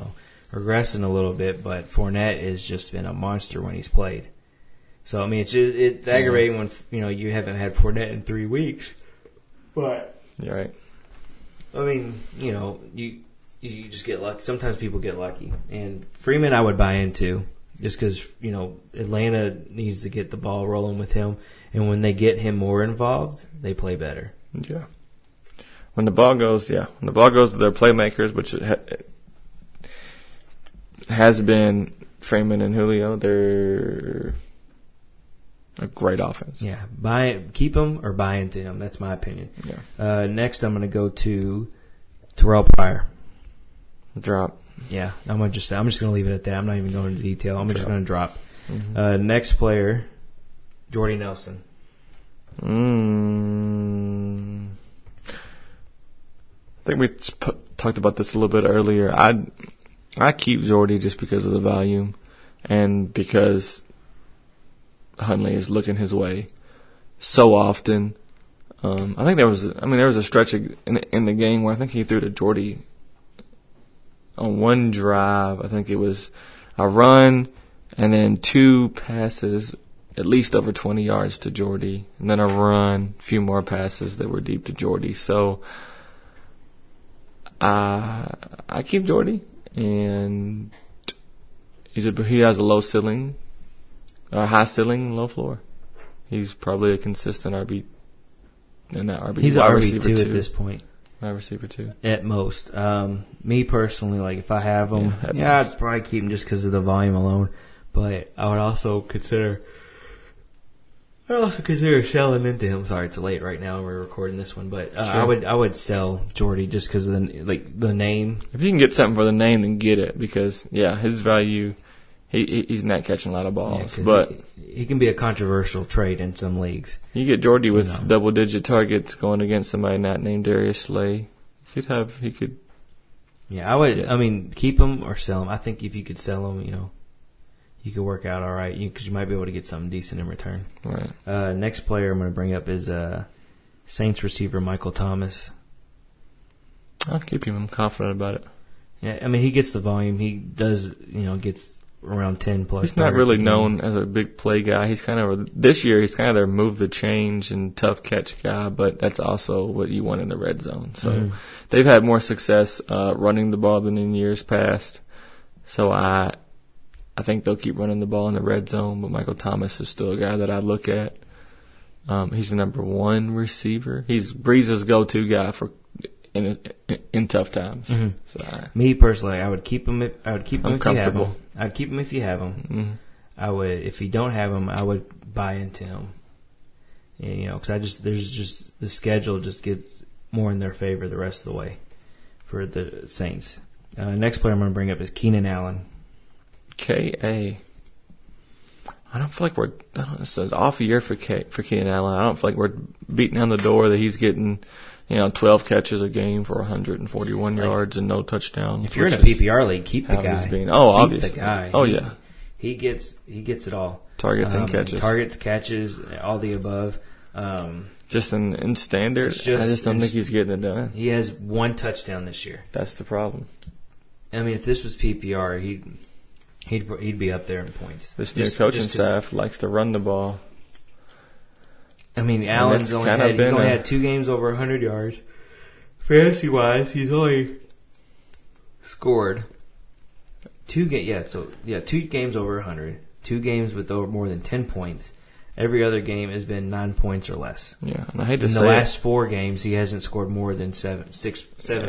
regressing a little bit, but Fournette has just been a monster when he's played. So I mean, it's aggravating when you haven't had Fournette in 3 weeks. But you're right. I mean, you just get lucky. Sometimes people get lucky, and Freeman I would buy into just because Atlanta needs to get the ball rolling with him, and when they get him more involved, they play better. Yeah. When the ball goes to their playmakers, which has been Freeman and Julio. They're a great offense. Yeah, keep him or buy into him. That's my opinion. Yeah. Next, I'm going to go to Terrell Pryor. Drop. Yeah, I'm just going to leave it at that. I'm not even going into detail. I'm just going to drop. Mm-hmm. Next player, Jordy Nelson. I think we talked about this a little bit earlier. I keep Jordy just because of the volume and because Hundley is looking his way so often. I think there was a stretch in the game where I think he threw to Jordy on one drive. I think it was a run and then 2 passes, at least over 20 yards to Jordy, and then a run, a few more passes that were deep to Jordy. So I keep Jordy, and he has a low ceiling, a high ceiling, low floor. He's probably a consistent RB in that RB. He's an RB2 at this point. wide receiver 2. At most. Me personally, like if I have him, I'd probably keep him just because of the volume alone. But I would also consider selling into him. Sorry, it's late right now. We're recording this one, but sure. I would sell Jordy just because of the name. If you can get something for the name, then get it because his value. He's not catching a lot of balls, but he can be a controversial trade in some leagues. You get Jordy with double-digit targets going against somebody not named Darius Slay. He could. Yeah, I would. Yeah. I mean, keep him or sell him. I think if you could sell him, you could work out all right because you might be able to get something decent in return. Right. Next player I'm going to bring up is Saints receiver Michael Thomas. I'll keep him. I'm confident about it. Yeah, I mean, he gets the volume. He does, gets around 10 plus. He's not really known as a big play guy. He's kind of this year. He's kind of their move the change and tough catch guy, but that's also what you want in the red zone. So they've had more success running the ball than in years past. So I think they'll keep running the ball in the red zone, but Michael Thomas is still a guy that I look at. He's the number 1 receiver. He's Breeze's go-to guy for in tough times. Mm-hmm. So me personally, I would keep him. I would keep him if you have him. I'd keep him if you have him. Mm-hmm. I would, if you don't have him, I would buy into him. Because there's just the schedule just gets more in their favor the rest of the way for the Saints. Next player I'm going to bring up is Keenan Allen. K.A. I don't feel like it's an off year for Keenan Allen. I don't feel like we're beating down the door that he's getting 12 catches a game for 141 yards and no touchdown. If you're in a PPR league, keep the guy. Obviously. The guy. Oh, yeah. He gets it all. Targets and catches. Targets, catches, all the above. Just in standard, I just don't think he's getting it done. He has 1 touchdown this year. That's the problem. I mean, if this was PPR, he'd be up there in points. This new coaching staff likes to run the ball. I mean, Allen's only had 2 games over 100 yards. Fantasy-wise, he's only scored 2 games. 2 games over 100. 2 games with more than 10 points. Every other game has been 9 points or less. Yeah, and I hate to say in the last 4 games, he hasn't scored more than 7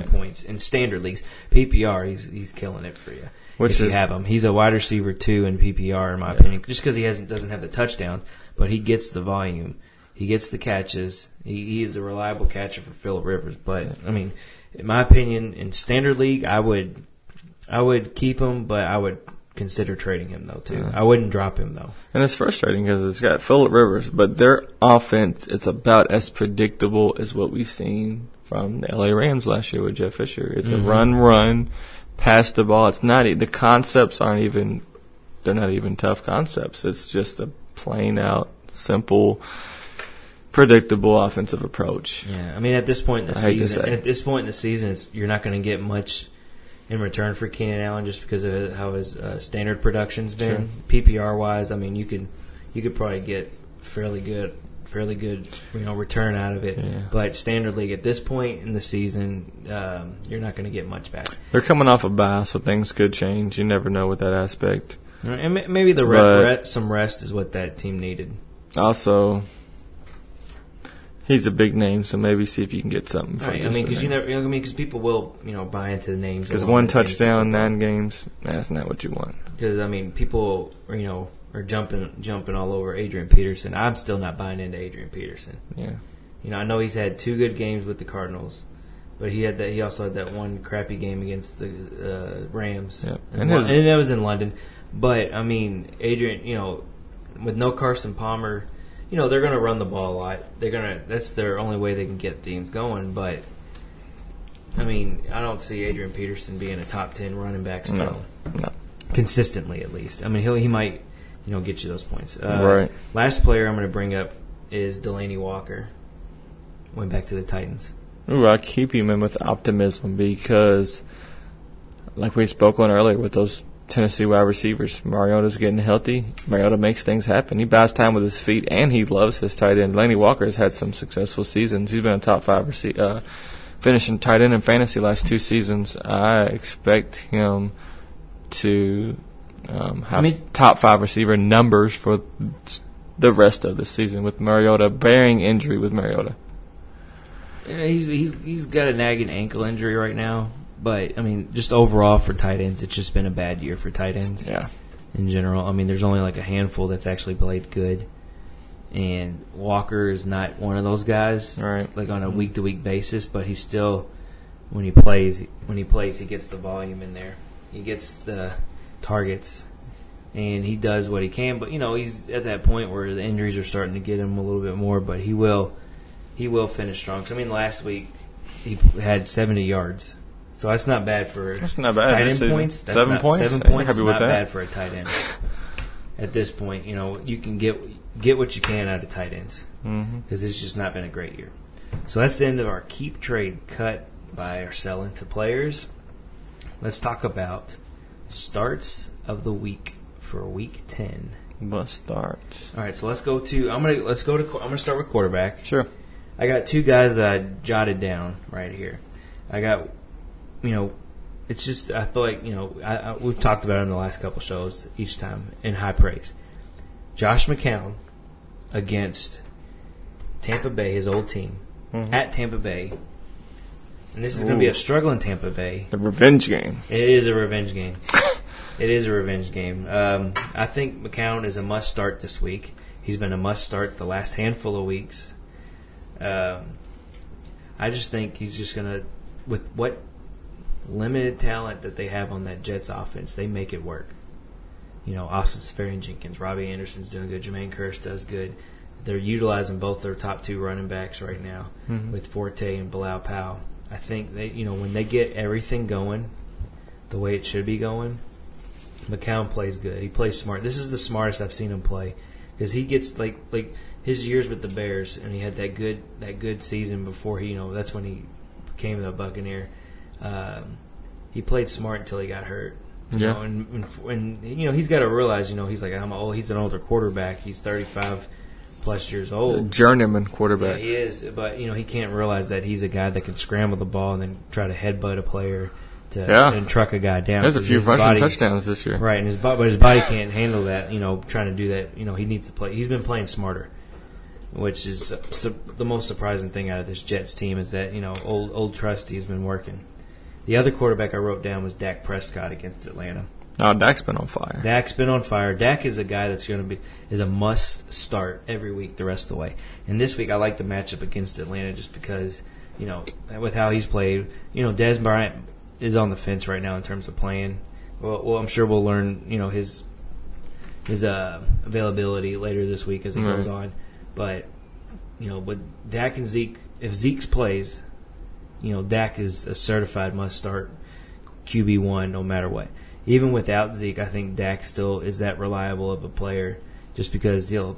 points in standard leagues. PPR, he's killing it for you. If you have him, he's a wide receiver 2 in PPR, in my opinion, just because he doesn't have the touchdown, but he gets the volume. He gets the catches. He is a reliable catcher for Phillip Rivers. But I mean, in my opinion, in standard league, I would keep him, but I would consider trading him though too. I wouldn't drop him though. And it's frustrating because it's got Phillip Rivers, but their offense is about as predictable as what we've seen from the LA Rams last year with Jeff Fisher. It's a run, pass the ball. It's not the concepts aren't even. They're not even tough concepts. It's just a plain out simple. Predictable offensive approach. Yeah, I mean at this point in the season, you're not going to get much in return for Keenan Allen just because of how his standard production's been. Sure. PPR wise, I mean you could probably get fairly good return out of it. Yeah. But standard league at this point in the season, you're not going to get much back. They're coming off a bye, so things could change. You never know with that aspect. And maybe some rest is what that team needed. Also. He's a big name, so maybe see if you can get something. Because people will, buy into the names. Because 1 touchdown, 9 games, that's not what you want. Because people, are jumping all over Adrian Peterson. I'm still not buying into Adrian Peterson. Yeah. I know he's had 2 good games with the Cardinals, but he also had that 1 crappy game against the Rams. Yep. And that was in London. But I mean, Adrian, with no Carson Palmer. They're going to run the ball a lot. That's their only way they can get things going. But, I mean, I don't see Adrian Peterson being a top 10 running back still. No. Consistently, at least. I mean, he might, get you those points. Right. Last player I'm going to bring up is Delanie Walker. Went back to the Titans. Ooh, I keep him in with optimism because, like we spoke on earlier with those Tennessee wide receivers. Mariota's getting healthy. Mariota makes things happen. He buys time with his feet, and he loves his tight end. Delanie Walker has had some successful seasons. He's been a top 5 finishing tight end in fantasy last 2 seasons. I expect him to have top 5 receiver numbers for the rest of the season with Mariota, bearing injury with Mariota. He's got a nagging ankle injury right now. But, I mean, just overall for tight ends, it's just been a bad year for tight ends in general. I mean, there's only like a handful that's actually played good. And Walker is not one of those guys, like on a week-to-week basis, but he's still, when he plays, he gets the volume in there. He gets the targets, and he does what he can. But, he's at that point where the injuries are starting to get him a little bit more, but he will finish strong. So, I mean, last week he had 70 yards. So that's not bad for tight end points. That's 7 points. 7 points is not that. bad for a tight end. At this point, you can get what you can out of tight ends because it's just not been a great year. So that's the end of our keep, trade, cut, buy, or sell into players. Let's talk about starts of the week for week 10. Must start. All right, so let's go to. I'm gonna start with quarterback. Sure. I got two guys that I jotted down right here. I got. It's just, I feel like, we've talked about it in the last couple shows each time in high praise. Josh McCown against Tampa Bay, his old team, at Tampa Bay. And this is going to be a struggling Tampa Bay. The revenge game. It is a revenge game. It is a revenge game. I think McCown is a must start this week. He's been a must start the last handful of weeks. I just think he's just going to, with what limited talent that they have on that Jets offense, they make it work. Austin Seferian-Jenkins, Robbie Anderson's doing good, Jermaine Kearse does good. They're utilizing both their top two running backs right now with Forte and Bilal Powell. I think they, when they get everything going the way it should be going, McCown plays good. He plays smart. This is the smartest I've seen him play because he gets like his years with the Bears, and he had that good season before that's when he became the Buccaneer. He played smart until he got hurt. And he's got to realize, he's like, he's an older quarterback. He's 35 plus years old. He's a journeyman quarterback. Yeah, he is, but he can't realize that he's a guy that can scramble the ball and then try to headbutt a player and truck a guy down. There's a few rushing touchdowns this year. Right, and his body can't handle that. Trying to do that. He needs to play. He's been playing smarter, which is the most surprising thing out of this Jets team is that old Trusty has been working. The other quarterback I wrote down was Dak Prescott against Atlanta. Oh, Dak's been on fire. Dak is a guy that's going to is a must start every week the rest of the way. And this week I like the matchup against Atlanta just because, with how he's played. Dez Bryant is on the fence right now in terms of playing. Well, I'm sure we'll learn, his availability later this week as it goes on. But, with Dak and Zeke, if Zeke plays, Dak is a certified must-start QB1 no matter what. Even without Zeke, I think Dak still is that reliable of a player just because he'll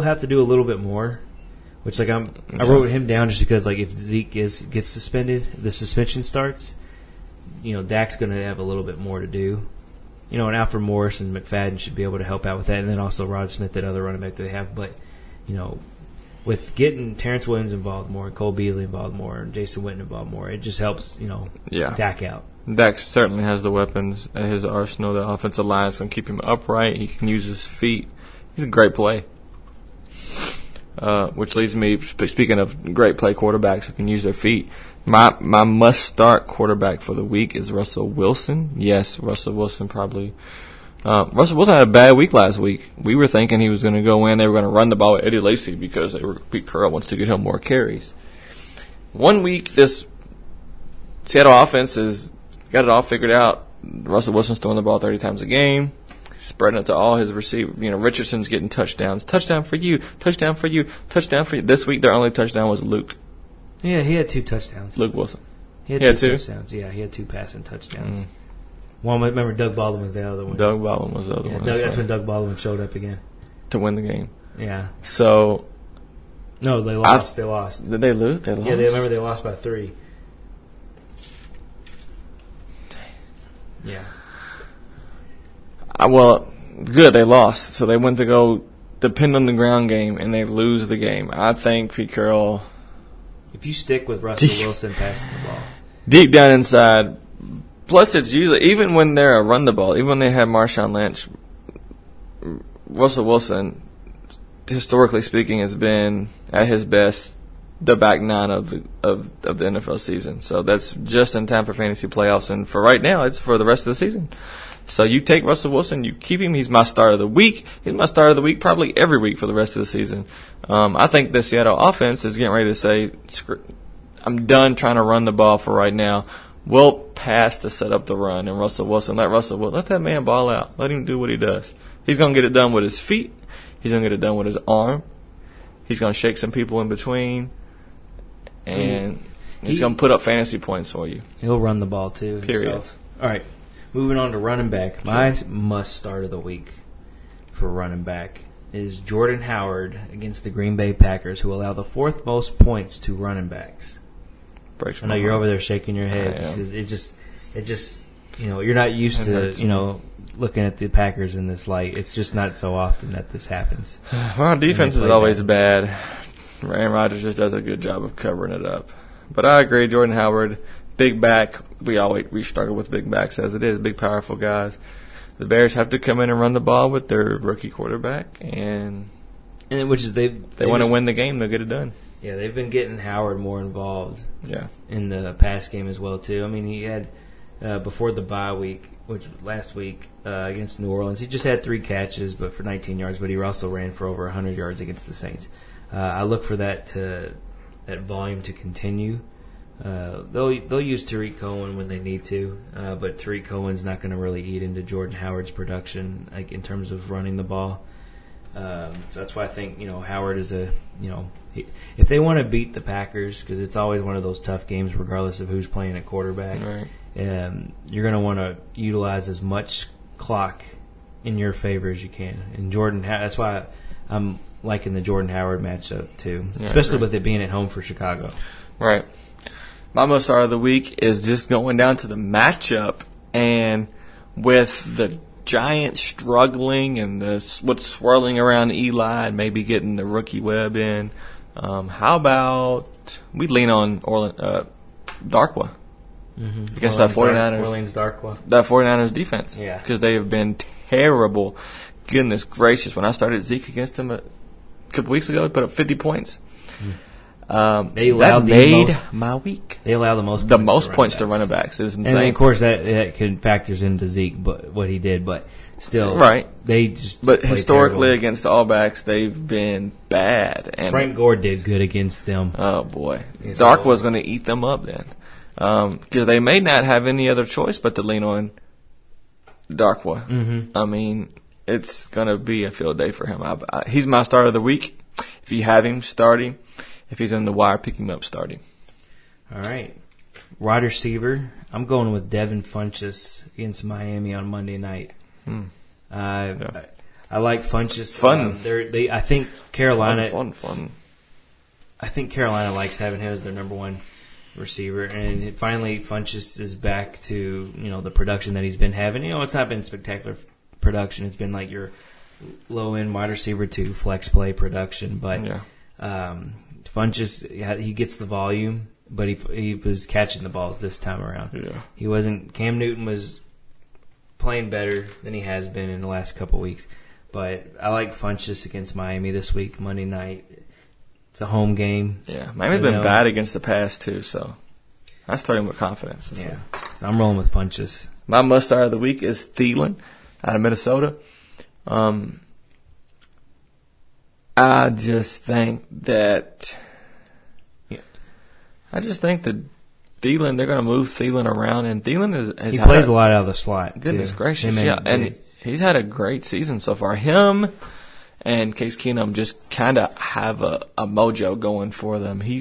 have to do a little bit more, which I wrote him down just because if Zeke gets suspended, the suspension starts, Dak's going to have a little bit more to do. And Alfred Morris and McFadden should be able to help out with that, and then also Rod Smith, that other running back that they have. But, with getting Terrence Williams involved more, Cole Beasley involved more, and Jason Witten involved more, it just helps, Dak out. Dak certainly has the weapons at his arsenal. The offensive line is going to keep him upright. He can use his feet. He's a great play. Which leads me, speaking of great play quarterbacks who can use their feet, my must-start quarterback for the week is Russell Wilson. Yes, Russell Wilson probably – Russell Wilson had a bad week last week. We were thinking he was going to go in. They were going to run the ball with Eddie Lacy because Pete Carroll wants to get him more carries. 1 week, this Seattle offense has got it all figured out. Russell Wilson's throwing the ball 30 times a game, spreading it to all his receivers. Richardson's getting touchdowns. Touchdown for you. Touchdown for you. Touchdown for you. This week, their only touchdown was Luke. Yeah, he had 2 touchdowns. Luke Wilson. He had 2 touchdowns. Yeah, he had 2 passing touchdowns. One, remember, Doug Baldwin was the other one. Doug Baldwin was the other one. That's when Doug Baldwin showed up again. To win the game. Yeah. So. No, they lost. They lost. Did they lose? They lost? Yeah, remember they lost by 3. Yeah. Well, good, they lost. So they went to go depend on the ground game, and they lose the game. I think Pete Carroll. If you stick with Russell Wilson passing the ball. Deep down inside. Plus, it's usually, even when they're a run the ball, even when they have Marshawn Lynch, Russell Wilson, historically speaking, has been at his best the back nine of the NFL season. So that's just in time for fantasy playoffs, and for right now, it's for the rest of the season. So you take Russell Wilson, you keep him. He's my start of the week. He's my start of the week probably every week for the rest of the season. I think the Seattle offense is getting ready to say, I'm done trying to run the ball for right now. We'll pass to set up the run, and Russell Wilson, let that man ball out. Let him do what he does. He's going to get it done with his feet. He's going to get it done with his arm. He's going to shake some people in between, and he's going to put up fantasy points for you. He'll run the ball, too, Period. himself. All right, moving on to running back. My must start of the week for running back is Jordan Howard against the Green Bay Packers, who allow the fourth most points to running backs. I know you're over there shaking your head. It just, you're not used to, looking at the Packers in this light. It's just not so often that this happens. Well, our defense is always bad. Aaron Rodgers just does a good job of covering it up. But I agree, Jordan Howard, big back. We struggle with big backs as it is, big powerful guys. The Bears have to come in and run the ball with their rookie quarterback, and which is they want to win the game, they'll get it done. Yeah, they've been getting Howard more involved. Yeah. In the pass game as well too. I mean, he had before the bye week, which was last week against New Orleans, he just had 3 catches, but for 19 yards. But he also ran for over 100 yards against the Saints. I look for that volume to continue. They'll use Tariq Cohen when they need to, but Tariq Cohen's not going to really eat into Jordan Howard's production, like in terms of running the ball. So that's why I think Howard is if they want to beat the Packers, because it's always one of those tough games regardless of who's playing at quarterback. Right. You're going to want to utilize as much clock in your favor as you can. And that's why I'm liking the Jordan Howard matchup too, especially with it being at home for Chicago. Right. My most start of the week is just going down to the matchup, and with the Giants struggling and what's swirling around Eli and maybe getting the rookie Webb in, how about we lean on Darkwa against that 49ers? Orleans Darkwa. That 49ers defense. Yeah. Because they have been terrible. Goodness gracious. When I started Zeke against him a couple weeks ago, he put up 50 points. That made my week. They allow the most points to running backs. It's insane. And of course that factors into Zeke, but what he did, but still, right? But historically terrible. Against all backs, they've been bad. And Frank Gore did good against them. Oh boy, Dark was going to eat them up then, because they may not have any other choice but to lean on Darkwa. Mm-hmm. I mean, it's going to be a field day for him. He's my start of the week. If you have him, start him. If he's on the wire, pick him up, start him. All right. Wide receiver, I'm going with Devin Funchess against Miami on Monday night. I like Funchess. Fun. I think Carolina. Fun. I think Carolina likes having him as their number one receiver, and finally Funchess is back to the production that he's been having. It's not been spectacular production. It's been like your low end wide receiver 2 flex play production, but Funchess, he gets the volume, but he was catching the balls this time around. Yeah. He wasn't. Cam Newton was playing better than he has been in the last couple of weeks, but I like Funchess against Miami this week, Monday night. It's a home game. Yeah, Miami's been bad against the pass too, so I start him with confidence. Yeah, so I'm rolling with Funchess. My must start of the week is Thielen out of Minnesota. I just think that Thielen, they're going to move Thielen around, and Thielen he plays a lot out of the slot. Goodness gracious, yeah, and he's had a great season so far. Him and Case Keenum just kind of have a mojo going for them. He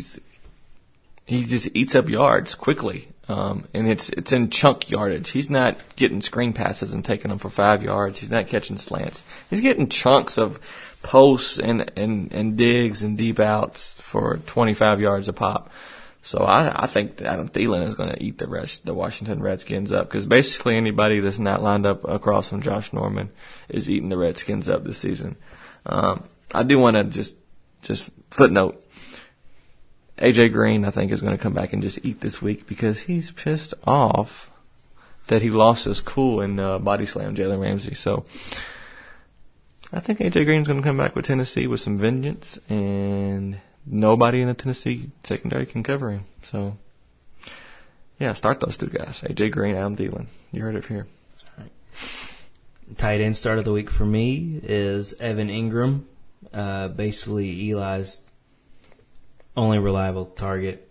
just eats up yards quickly, and it's in chunk yardage. He's not getting screen passes and taking them for 5 yards. He's not catching slants. He's getting chunks of posts and digs and deep outs for 25 yards a pop. So I think that Adam Thielen is going to eat the Washington Redskins up, because basically anybody that's not lined up across from Josh Norman is eating the Redskins up this season. I do want to just footnote, AJ Green I think is going to come back and just eat this week, because he's pissed off that he lost his cool and body slam Jalen Ramsey. So I think AJ Green's going to come back with Tennessee with some vengeance, and nobody in the Tennessee secondary can cover him. So, yeah, start those two guys. A.J. Green, Adam Thielen. You heard it here. All right. Tight end start of the week for me is Evan Ingram. Basically, Eli's only reliable target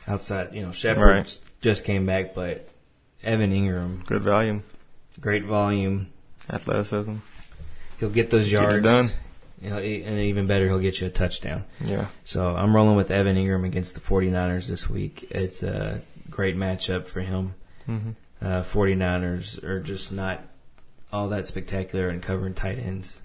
outside. Shepard just came back, but Evan Ingram. Good volume. Great volume. Athleticism. He'll get those yards. Get it done. And even better, he'll get you a touchdown. Yeah. So I'm rolling with Evan Ingram against the 49ers this week. It's a great matchup for him. 49ers are just not all that spectacular in covering tight ends.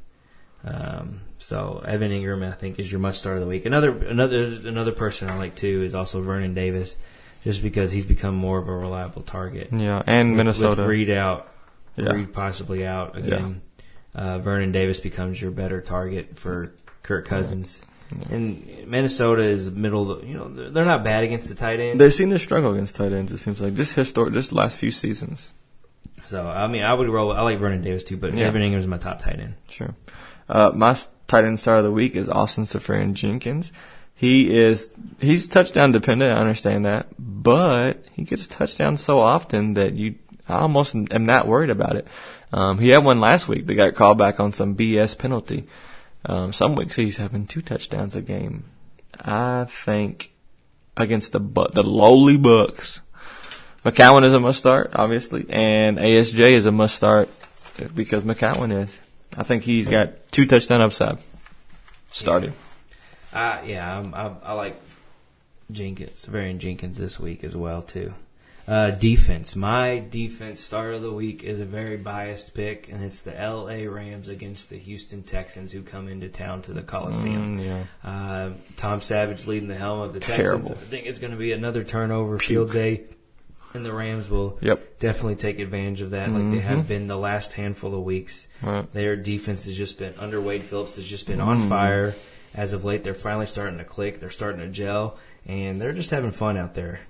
So Evan Ingram, I think, is your must start of the week. Another person I like too is also Vernon Davis, just because he's become more of a reliable target. Yeah, and Minnesota. With Reed possibly out again. Yeah. Vernon Davis becomes your better target for Kirk Cousins. Yeah. And Minnesota is middle. They're not bad against the tight end. They seem to struggle against tight ends. It seems like just the last few seasons. So I would roll. I like Vernon Davis too, but Evan Ingram is my top tight end. Sure. My tight end star of the week is Austin Seferian-Jenkins. He's touchdown dependent. I understand that, but he gets touchdowns so often that I almost am not worried about it. He had one last week that got called back on some BS penalty. Some weeks he's having 2 touchdowns a game. I think against the lowly Bucks, McCowan is a must start, obviously, and ASJ is a must start because McCowan is. I think he's got 2 touchdown upside. Started. I like Seferian Jenkins this week as well too. Defense. My defense start of the week is a very biased pick, and it's the L.A. Rams against the Houston Texans who come into town to the Coliseum. Tom Savage leading the helm of the Texans. I think it's going to be another turnover field day, and the Rams will definitely take advantage of that like they have been the last handful of weeks. Right. Their defense has just been, under Wade Phillips, has just been on fire. As of late, they're finally starting to click. They're starting to gel, and they're just having fun out there.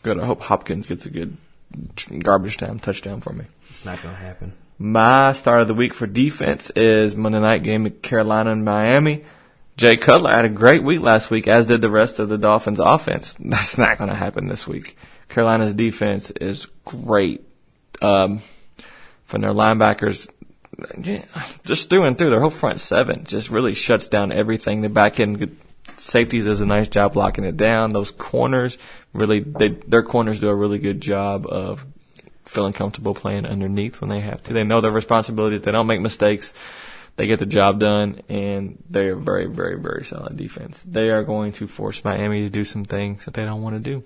Good. I hope Hopkins gets a good garbage time touchdown for me. It's not going to happen. My start of the week for defense is Monday night game at Carolina and Miami. Jay Cutler had a great week last week, as did the rest of the Dolphins' offense. That's not going to happen this week. Carolina's defense is great. From their linebackers, just through and through, their whole front 7 just really shuts down everything. The back end safeties does a nice job blocking it down. Those corners, their corners do a really good job of feeling comfortable playing underneath when they have to. They know their responsibilities. They don't make mistakes. They get the job done, and they're a very, very, very solid defense. They are going to force Miami to do some things that they don't want to do.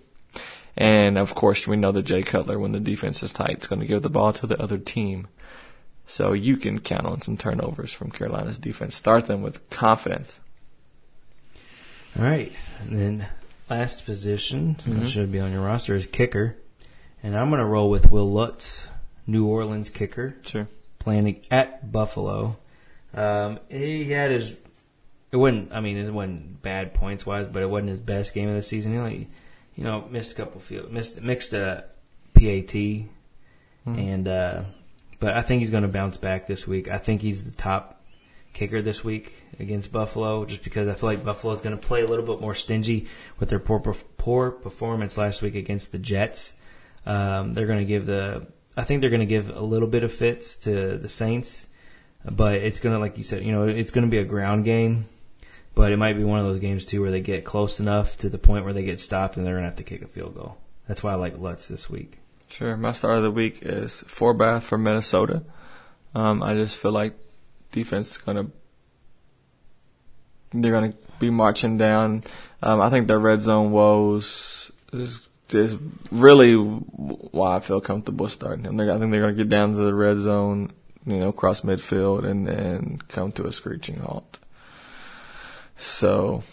And, of course, we know that Jay Cutler, when the defense is tight, is going to give the ball to the other team. So you can count on some turnovers from Carolina's defense. Start them with confidence. All right. And then last position, that should be on your roster, is kicker. And I'm going to roll with Will Lutz, New Orleans kicker. Sure. Playing at Buffalo. He had it wasn't bad points-wise, but it wasn't his best game of the season. He only, missed a couple mixed a PAT. And but I think he's going to bounce back this week. I think he's the top kicker this week against Buffalo, just because I feel like Buffalo is going to play a little bit more stingy with their poor performance last week against the Jets. They're going to give a little bit of fits to the Saints, but it's going to, like you said, it's going to be a ground game, but it might be one of those games too where they get close enough to the point where they get stopped and they're going to have to kick a field goal. That's why I like Lutz this week. Sure. My start of the week is Forbath for Minnesota. I just feel like defense is they're going to be marching down. I think their red zone woes is really why I feel comfortable starting them. I think they're going to get down to the red zone, cross midfield, and then come to a screeching halt. So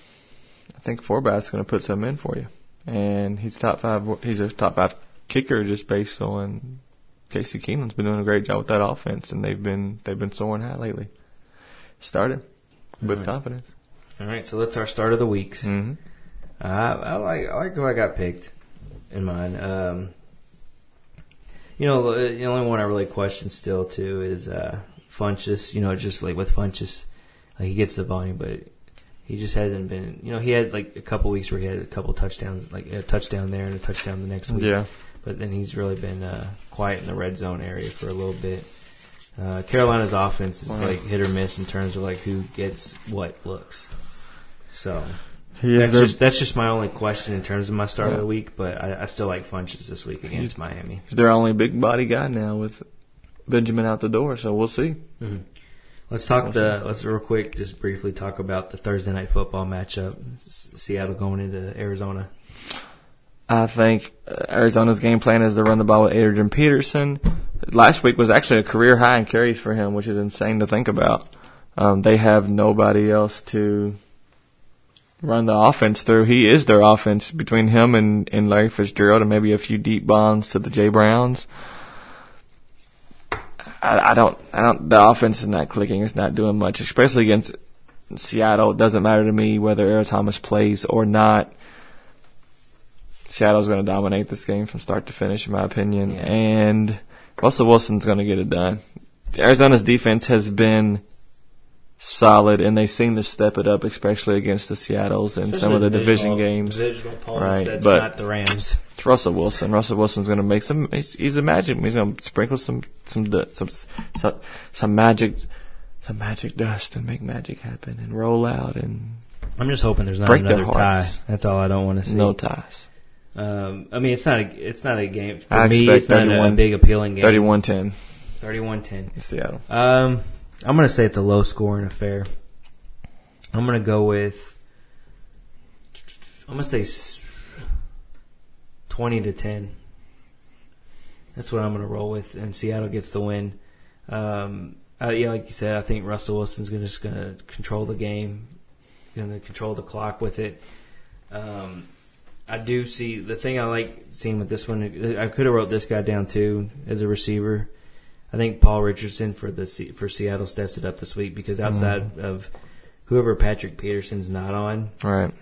I think Forbath's going to put some in for you. And he's top 5. He's a top 5 kicker just based on Casey Keenum's been doing a great job with that offense, and they've been soaring high lately. Started with confidence. All right, so that's our start of the weeks. Mm-hmm. I like who I got picked in mine. The only one I really question still too is Funchess. Just like with Funchess, like he gets the volume, but he just hasn't been. He had like a couple weeks where he had a couple touchdowns, like a touchdown there and a touchdown the next week. Yeah. But then he's really been quiet in the red zone area for a little bit. Carolina's offense is like hit or miss in terms of like who gets what looks. So that's just my only question in terms of my start of the week. But I still like Funches this week against Miami. He's their only big body guy now with Benjamin out the door, so we'll see. Mm-hmm. Let's real quick just briefly talk about the Thursday night football matchup. Seattle going into Arizona. I think Arizona's game plan is to run the ball with Adrian Peterson. Last week was actually a career high in carries for him, which is insane to think about. They have nobody else to run the offense through. He is their offense between him and Larry Fitzgerald and maybe a few deep bombs to the J. Browns. The offense is not clicking. It's not doing much, especially against Seattle. It doesn't matter to me whether Earl Thomas plays or not. Seattle's going to dominate this game from start to finish, in my opinion. Yeah. And Russell Wilson's going to get it done. Arizona's defense has been solid, and they seem to step it up, especially against the Seattles and some of the division games. Divisional opponents, right, that's but not the Rams. It's Russell Wilson. Russell Wilson's going to make some. He's a magic. He's going to sprinkle some magic dust and make magic happen and roll out and. I'm just hoping there's not another tie. That's all I don't want to see. No ties. I mean, it's not a game for me. It's not a big appealing game. 31-10. 31-10. Seattle. I'm going to say it's a low scoring affair. I'm going to go with. I'm going to say 20-10. That's what I'm going to roll with, and Seattle gets the win. Like you said, I think Russell Wilson's just going to control the game, going to control the clock with it. I do see the thing I like seeing with this one. I could have wrote this guy down too as a receiver. I think Paul Richardson for Seattle steps it up this week because outside of whoever Patrick Peterson's not on, right,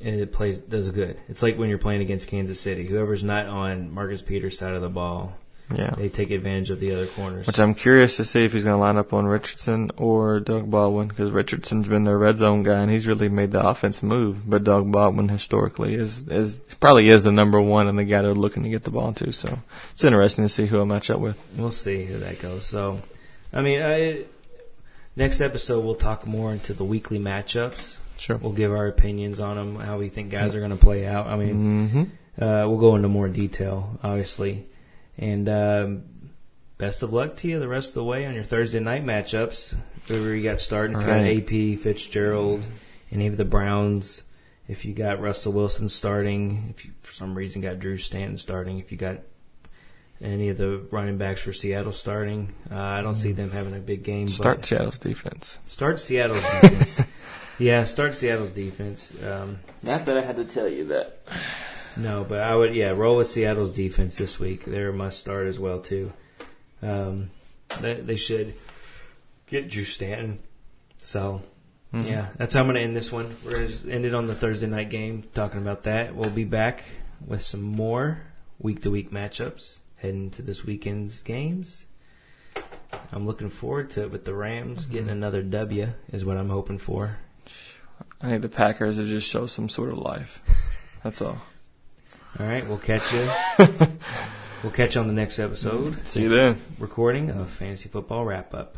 it does good. It's like when you're playing against Kansas City. Whoever's not on Marcus Peters' side of the ball, they take advantage of the other corners. Which I'm curious to see if he's going to line up on Richardson or Doug Baldwin because Richardson's been their red zone guy and he's really made the offense move. But Doug Baldwin historically probably is the number one and the guy they're looking to get the ball to. So it's interesting to see who I'll match up with. We'll see who that goes. So, I mean, next episode we'll talk more into the weekly matchups. Sure. We'll give our opinions on them, how we think guys are going to play out. I mean, we'll go into more detail, obviously. And best of luck to you the rest of the way on your Thursday night matchups. Whoever you got starting, if you got AP, Fitzgerald, any of the Browns, if you got Russell Wilson starting, if you for some reason got Drew Stanton starting, if you got any of the running backs for Seattle starting, I don't see them having a big game. Start Seattle's defense. Start Seattle's defense. Yeah, start Seattle's defense. Not that I had to tell you that. No, but I would, roll with Seattle's defense this week. They're a must start as well, too. They should get Drew Stanton. So, that's how I'm going to end this one. We're going to just end it on the Thursday night game, talking about that. We'll be back with some more week-to-week matchups heading to this weekend's games. I'm looking forward to it with the Rams getting another W is what I'm hoping for. I need the Packers to just show some sort of life. That's all. All right, we'll catch you. We'll catch you on the next episode. See you then. Recording of Fantasy Football Wrap Up.